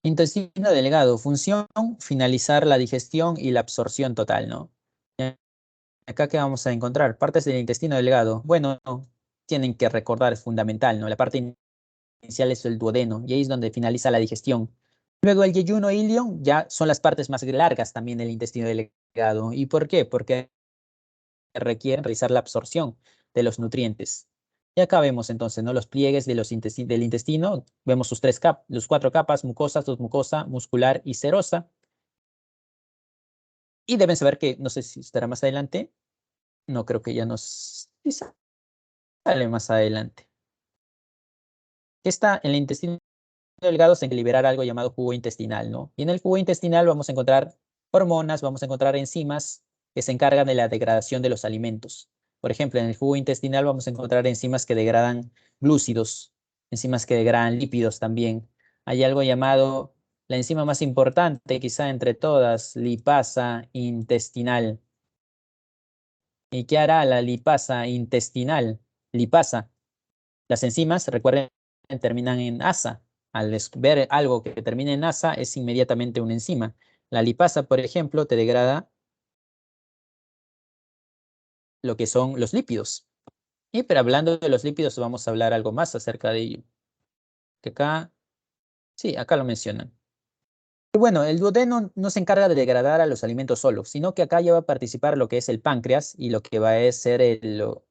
Intestino delgado, función, finalizar la digestión y la absorción total, ¿no? Acá, ¿qué vamos a encontrar? Partes del intestino delgado. Bueno, no, tienen que recordar, es fundamental, ¿no? La parte inicial es el duodeno, y ahí es donde finaliza la digestión. Luego el yeyuno e ilion ya son las partes más largas también del intestino delgado. ¿Y por qué? Porque requieren realizar la absorción de los nutrientes. Y acá vemos entonces, ¿no? Los pliegues de del intestino. Vemos sus 4 capas, mucosa, submucosa, muscular y serosa. Y deben saber que, no sé si estará más adelante. No creo que ya nos sale más adelante. En el intestino delgado se tiene que liberar algo llamado jugo intestinal, ¿no? Y en el jugo intestinal vamos a encontrar hormonas, vamos a encontrar enzimas que se encargan de la degradación de los alimentos. Por ejemplo, en el jugo intestinal vamos a encontrar enzimas que degradan glúcidos, enzimas que degradan lípidos también. Hay algo llamado la enzima más importante, quizá entre todas, lipasa intestinal. ¿Y qué hará la lipasa intestinal? Lipasa. Las enzimas, recuerden, terminan en asa. Al ver algo que termina en asa, es inmediatamente una enzima. La lipasa, por ejemplo, te degrada lo que son los lípidos. Pero hablando de los lípidos, vamos a hablar algo más acerca de ello. Que acá, sí, acá lo mencionan. Y bueno, el duodeno no se encarga de degradar a los alimentos solos, sino que acá ya va a participar lo que es el páncreas y lo que va a ser lo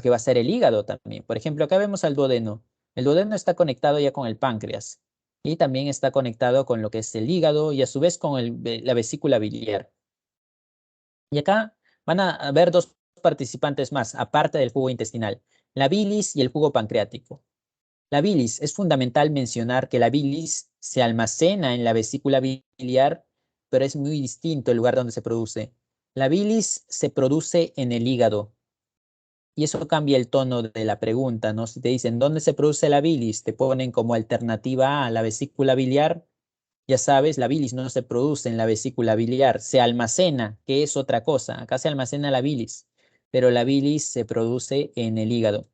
que va a ser el hígado también. Por ejemplo, acá vemos al duodeno. El duodeno está conectado ya con el páncreas y también está conectado con lo que es el hígado y a su vez con la vesícula biliar. Y acá van a haber 2 participantes más, aparte del jugo intestinal, la bilis y el jugo pancreático. La bilis, es fundamental mencionar que la bilis se almacena en la vesícula biliar, pero es muy distinto el lugar donde se produce. La bilis se produce en el hígado. Y eso cambia el tono de la pregunta, ¿no? Si te dicen, ¿dónde se produce la bilis? Te ponen como alternativa A la vesícula biliar. Ya sabes, la bilis no se produce en la vesícula biliar, se almacena, que es otra cosa. Acá se almacena la bilis, pero la bilis se produce en el hígado.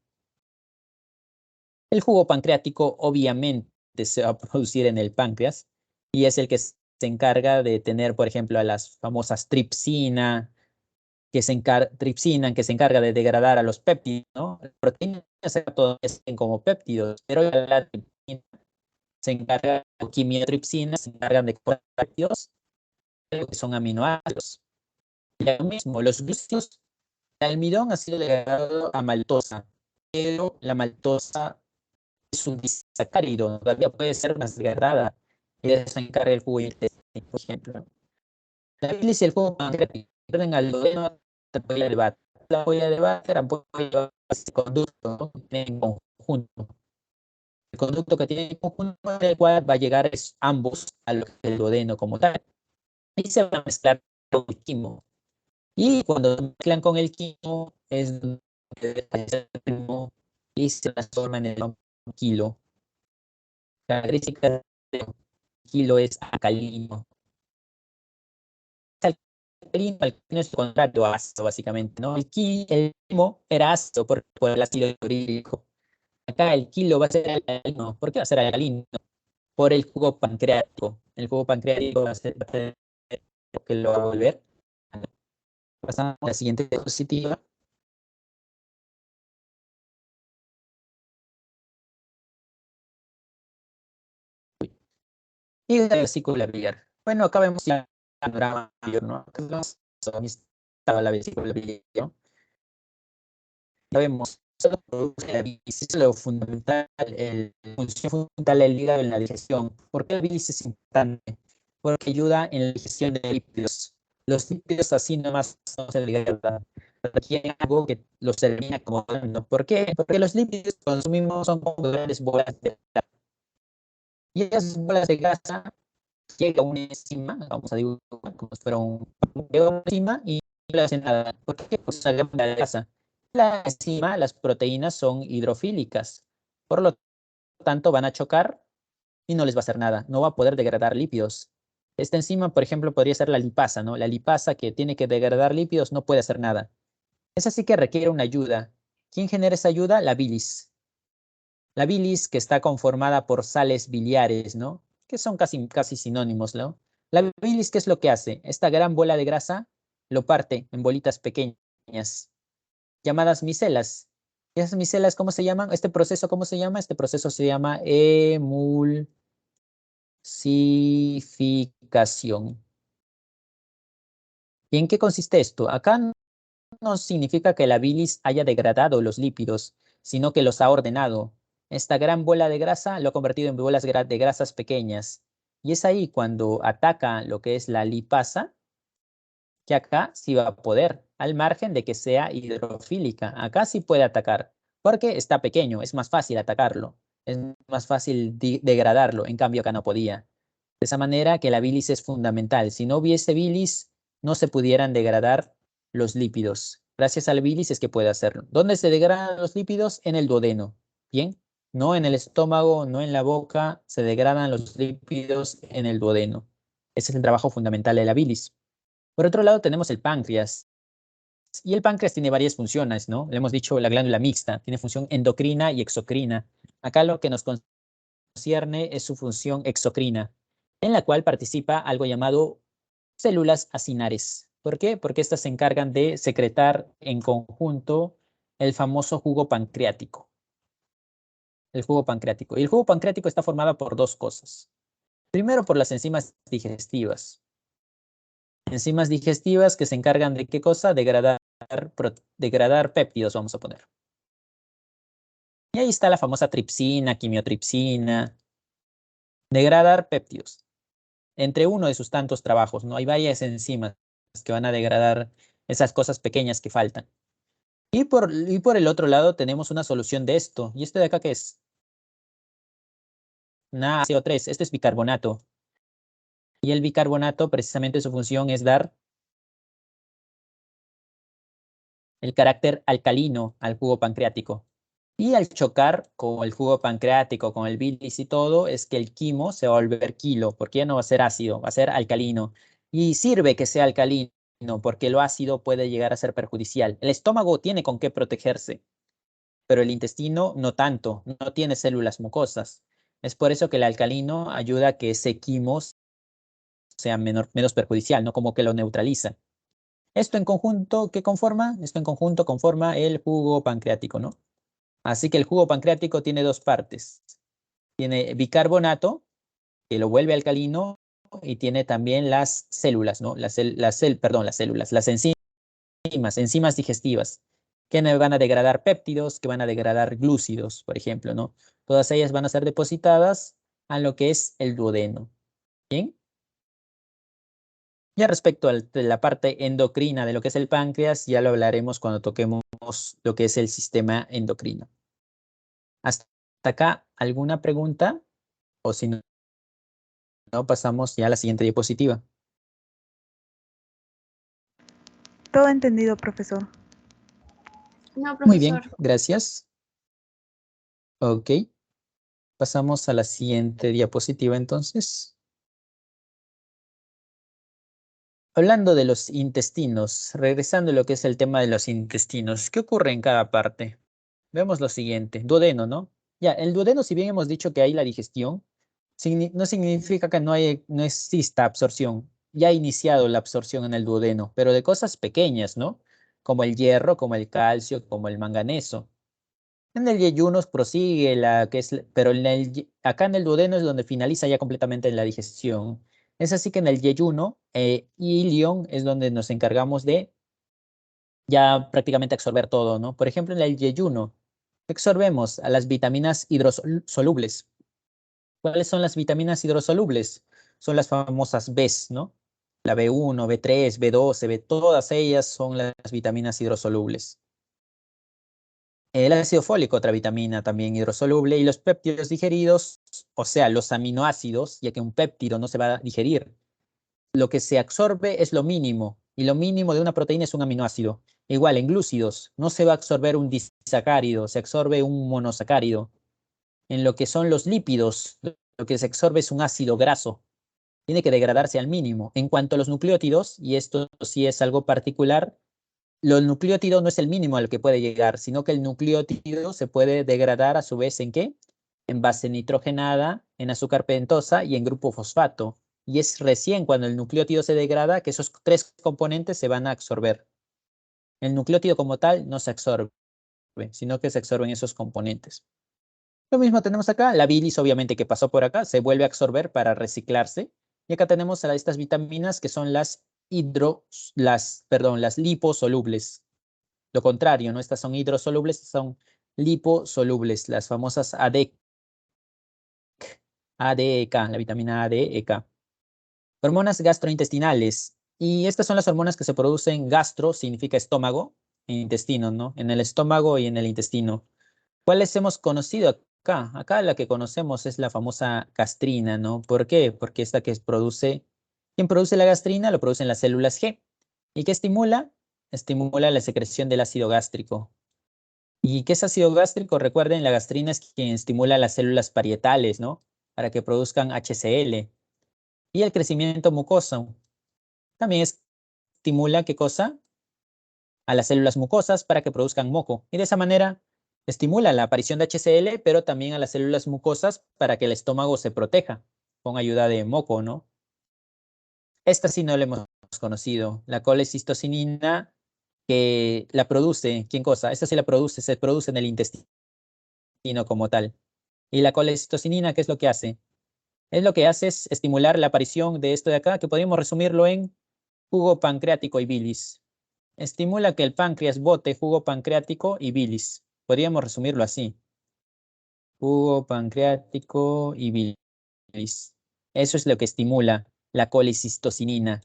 El jugo pancreático obviamente se va a producir en el páncreas y es el que se encarga de tener, por ejemplo, a las famosas tripsina, que se encarga de degradar a los péptidos, ¿no? Las proteínas todo como péptidos, pero la tripsina se encarga, o quimiotripsina se encargan de péptidos, que son aminoácidos. Y lo mismo, los glúcidos, el almidón ha sido degradado a maltosa, pero la maltosa es un disacárido, todavía puede ser más degradada, y de eso se encarga el jugo intestinal, por ejemplo. La bilis y el jugo pancreático pierden al duodeno, apoya el bate. La apoya de bate, apoya este conducto, ¿no? Que tiene en conjunto. El conducto que tiene en conjunto, en el cual va a llegar ambos a lo que es el duodeno como tal. Y se van a mezclar con el quimo. Y cuando se mezclan con el quimo, es donde y se transforma en el kilo. La característica del kilo es alcalino. alcalino es lo contrario a ácido, básicamente, ¿no? El quimo era ácido por el ácido clorhídrico. Acá el kilo va a ser alcalino. ¿Por qué va a ser alcalino? Por el jugo pancreático. El jugo pancreático va a ser lo que lo va a volver. Pasamos a la siguiente diapositiva. Y la vesícula biliar. Bueno, acá vemos ya el panorama mayor, ¿no? Acá vemos estaba la vesícula biliar, ¿no? Ya vemos, solo produce la bilis, es lo fundamental, la función fundamental del hígado en la digestión. ¿Por qué la bilis es importante? Porque ayuda en la digestión de lípidos. Los lípidos así nomás no se degradan, requieren algo que los termina acomodando. ¿Por qué? Porque los lípidos que consumimos son como grandes bolas de grasa. Y esas bolas de grasa llega una enzima, vamos a dibujar como si fuera llega una enzima y no le hace nada. ¿Por qué? Pues una gran grasa. La enzima, las proteínas son hidrofílicas, por lo tanto van a chocar y no les va a hacer nada, no va a poder degradar lípidos. Esta enzima, por ejemplo, podría ser la lipasa, ¿no? La lipasa que tiene que degradar lípidos no puede hacer nada. Esa sí que requiere una ayuda. ¿Quién genera esa ayuda? La bilis. La bilis que está conformada por sales biliares, ¿no? Que son casi sinónimos, ¿no? La bilis, ¿qué es lo que hace? Esta gran bola de grasa lo parte en bolitas pequeñas, llamadas micelas. ¿Y esas micelas cómo se llaman? ¿Este proceso cómo se llama? Este proceso se llama emulsificación. ¿Y en qué consiste esto? Acá no significa que la bilis haya degradado los lípidos, sino que los ha ordenado. Esta gran bola de grasa lo ha convertido en bolas de grasas pequeñas. Y es ahí cuando ataca lo que es la lipasa, que acá sí va a poder, al margen de que sea hidrofílica. Acá sí puede atacar, porque está pequeño, es más fácil atacarlo, es más fácil degradarlo, en cambio acá no podía. De esa manera que la bilis es fundamental. Si no hubiese bilis, no se pudieran degradar los lípidos. Gracias al bilis es que puede hacerlo. ¿Dónde se degradan los lípidos? En el duodeno. Bien, no en el estómago, no en la boca, se degradan los lípidos en el duodeno. Ese es el trabajo fundamental de la bilis. Por otro lado, tenemos el páncreas. Y el páncreas tiene varias funciones, ¿no? Le hemos dicho la glándula mixta, tiene función endocrina y exocrina. Acá lo que nos concierne es su función exocrina, en la cual participa algo llamado células acinares. ¿Por qué? Porque estas se encargan de secretar en conjunto el famoso jugo pancreático. El jugo pancreático. Y el jugo pancreático está formado por dos cosas. Primero, por las enzimas digestivas. Enzimas digestivas que se encargan de qué cosa? Degradar péptidos, vamos a poner. Y ahí está la famosa tripsina, quimiotripsina. Degradar péptidos. Entre uno de sus tantos trabajos, ¿no? Hay varias enzimas que van a degradar esas cosas pequeñas que faltan. Y por el otro lado tenemos una solución de esto. ¿Y este de acá qué es? NaCO3. Este es bicarbonato. Y el bicarbonato, precisamente su función es dar el carácter alcalino al jugo pancreático. Y al chocar con el jugo pancreático, con el bilis y todo, es que el quimo se va a volver quilo, porque ya no va a ser ácido, va a ser alcalino. Y sirve que sea alcalino, porque lo ácido puede llegar a ser perjudicial. El estómago tiene con qué protegerse, pero el intestino no tanto, no tiene células mucosas. Es por eso que el alcalino ayuda a que ese quimo sea menos perjudicial, ¿no? Como que lo neutraliza. Esto en conjunto, ¿qué conforma? Esto en conjunto conforma el jugo pancreático, ¿no? Así que el jugo pancreático tiene dos partes. Tiene bicarbonato, que lo vuelve alcalino, y tiene también las células, ¿no? Las células, las enzimas digestivas, que van a degradar péptidos, que van a degradar glúcidos, por ejemplo, ¿no? Todas ellas van a ser depositadas a lo que es el duodeno. ¿Bien? Ya respecto a la parte endocrina de lo que es el páncreas, ya lo hablaremos cuando toquemos lo que es el sistema endocrino. ¿Hasta acá alguna pregunta? O si no, pasamos ya a la siguiente diapositiva. Todo entendido, profesor. No, Muy bien, profesor. gracias. Ok. Pasamos a la siguiente diapositiva entonces. Hablando de los intestinos, regresando a lo que es el tema de los intestinos, ¿qué ocurre en cada parte? Vemos lo siguiente, duodeno, ¿no? Ya, el duodeno, si bien hemos dicho que hay la digestión, no significa que no exista absorción. Ya ha iniciado la absorción en el duodeno, pero de cosas pequeñas, ¿no? Como el hierro, como el calcio, como el manganeso. En el yeyuno prosigue pero acá en el duodeno es donde finaliza ya completamente la digestión. Es así que en el yeyuno y ilion es donde nos encargamos de ya prácticamente absorber todo, ¿no? Por ejemplo, en el yeyuno absorbemos a las vitaminas hidrosolubles. ¿Cuáles son las vitaminas hidrosolubles? Son las famosas Bs, ¿no? La B1, B3, B12, todas ellas son las vitaminas hidrosolubles. El ácido fólico, otra vitamina también hidrosoluble, y los péptidos digeridos, o sea, los aminoácidos, ya que un péptido no se va a digerir. Lo que se absorbe es lo mínimo, y lo mínimo de una proteína es un aminoácido. Igual, en glúcidos, no se va a absorber un disacárido, se absorbe un monosacárido. En lo que son los lípidos, lo que se absorbe es un ácido graso. Tiene que degradarse al mínimo. En cuanto a los nucleótidos, y esto sí es algo particular, el nucleótido no es el mínimo al que puede llegar, sino que el nucleótido se puede degradar a su vez ¿en qué? En base nitrogenada, en azúcar pentosa y en grupo fosfato. Y es recién cuando el nucleótido se degrada que esos tres componentes se van a absorber. El nucleótido como tal no se absorbe, sino que se absorben esos componentes. Lo mismo tenemos acá, la bilis obviamente que pasó por acá, se vuelve a absorber para reciclarse. Y acá tenemos a estas vitaminas que son las liposolubles. Lo contrario, ¿no? Estas son hidrosolubles, son liposolubles, las famosas ADEK, la vitamina ADEK. Hormonas gastrointestinales. Y estas son las hormonas que se producen gastro, significa estómago, e intestino, ¿no? En el estómago y en el intestino. ¿Cuáles hemos conocido acá? Acá la que conocemos es la famosa gastrina, ¿no? ¿Por qué? Porque esta que produce, ¿quién produce la gastrina? Lo producen las células G. ¿Y qué estimula? Estimula la secreción del ácido gástrico. ¿Y qué es ácido gástrico? Recuerden, la gastrina es quien estimula las células parietales, ¿no? Para que produzcan HCl. Y el crecimiento mucoso también estimula, ¿qué cosa? A las células mucosas para que produzcan moco. Y de esa manera estimula la aparición de HCl, pero también a las células mucosas para que el estómago se proteja con ayuda de moco, ¿no? Esta sí no la hemos conocido. La colecistocinina que la produce, ¿quién cosa? Esta sí la produce, se produce en el intestino como tal. Y la colecistocinina, ¿qué es lo que hace? Es lo que hace es estimular la aparición de esto de acá, que podríamos resumirlo en jugo pancreático y bilis. Estimula que el páncreas bote jugo pancreático y bilis. Podríamos resumirlo así. Jugo pancreático y bilis. Eso es lo que estimula la colecistocinina.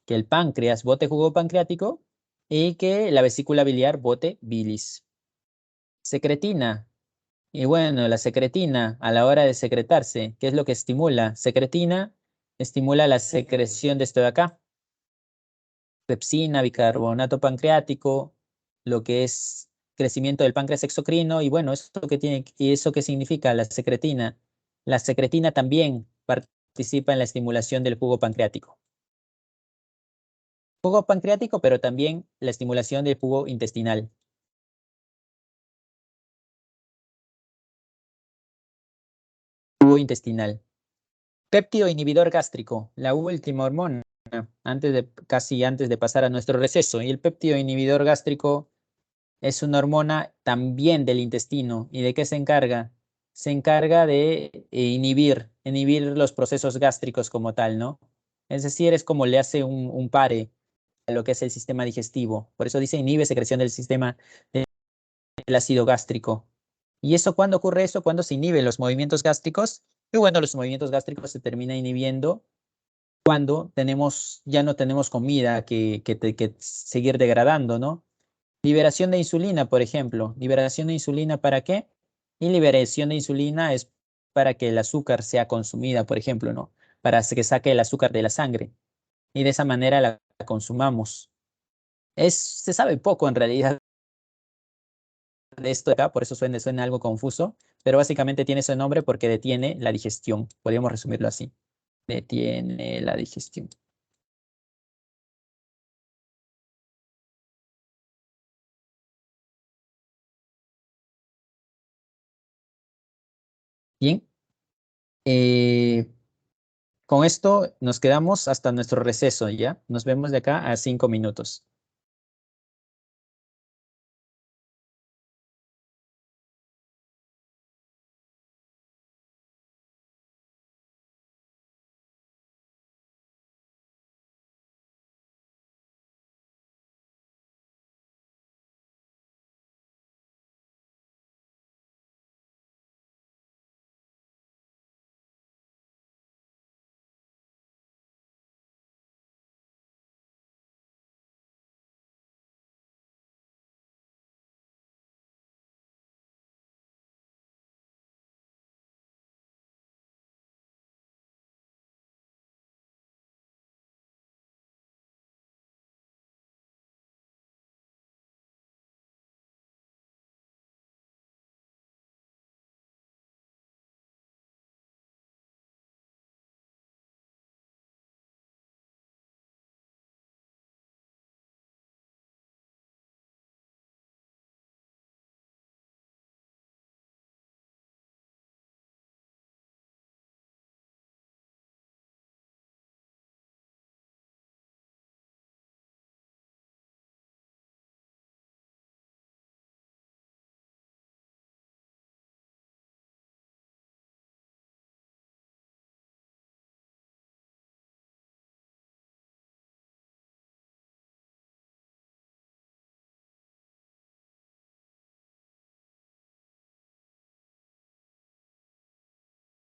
Que el páncreas bote jugo pancreático y que la vesícula biliar bote bilis. Secretina. Y bueno, la secretina a la hora de secretarse, ¿qué es lo que estimula? Secretina estimula la secreción de esto de acá. Pepsina, bicarbonato pancreático, lo que es crecimiento del páncreas exocrino y bueno, ¿y eso qué significa? La secretina. La secretina también participa en la estimulación del jugo pancreático. Jugo pancreático, pero también la estimulación del jugo intestinal. Jugo intestinal. Péptido inhibidor gástrico, la última hormona, casi antes de pasar a nuestro receso. Y el péptido inhibidor gástrico es una hormona también del intestino. ¿Y de qué se encarga? Se encarga de inhibir los procesos gástricos como tal, ¿no? Es decir, es como le hace un pare a lo que es el sistema digestivo. Por eso dice inhibe secreción del sistema del ácido gástrico. ¿Y eso cuándo ocurre eso? Cuando se inhiben los movimientos gástricos. Y bueno, los movimientos gástricos se terminan inhibiendo cuando ya no tenemos comida que seguir degradando, ¿no? Liberación de insulina, por ejemplo. ¿Liberación de insulina para qué? Y liberación de insulina es para que el azúcar sea consumida, por ejemplo, ¿no? Para que saque el azúcar de la sangre. Y de esa manera la consumamos. Se sabe poco en realidad de esto de acá, por eso suena algo confuso, pero básicamente tiene ese nombre porque detiene la digestión. Podríamos resumirlo así. Detiene la digestión. Bien. Con esto nos quedamos hasta nuestro receso, ¿ya? Nos vemos de acá a 5 minutos.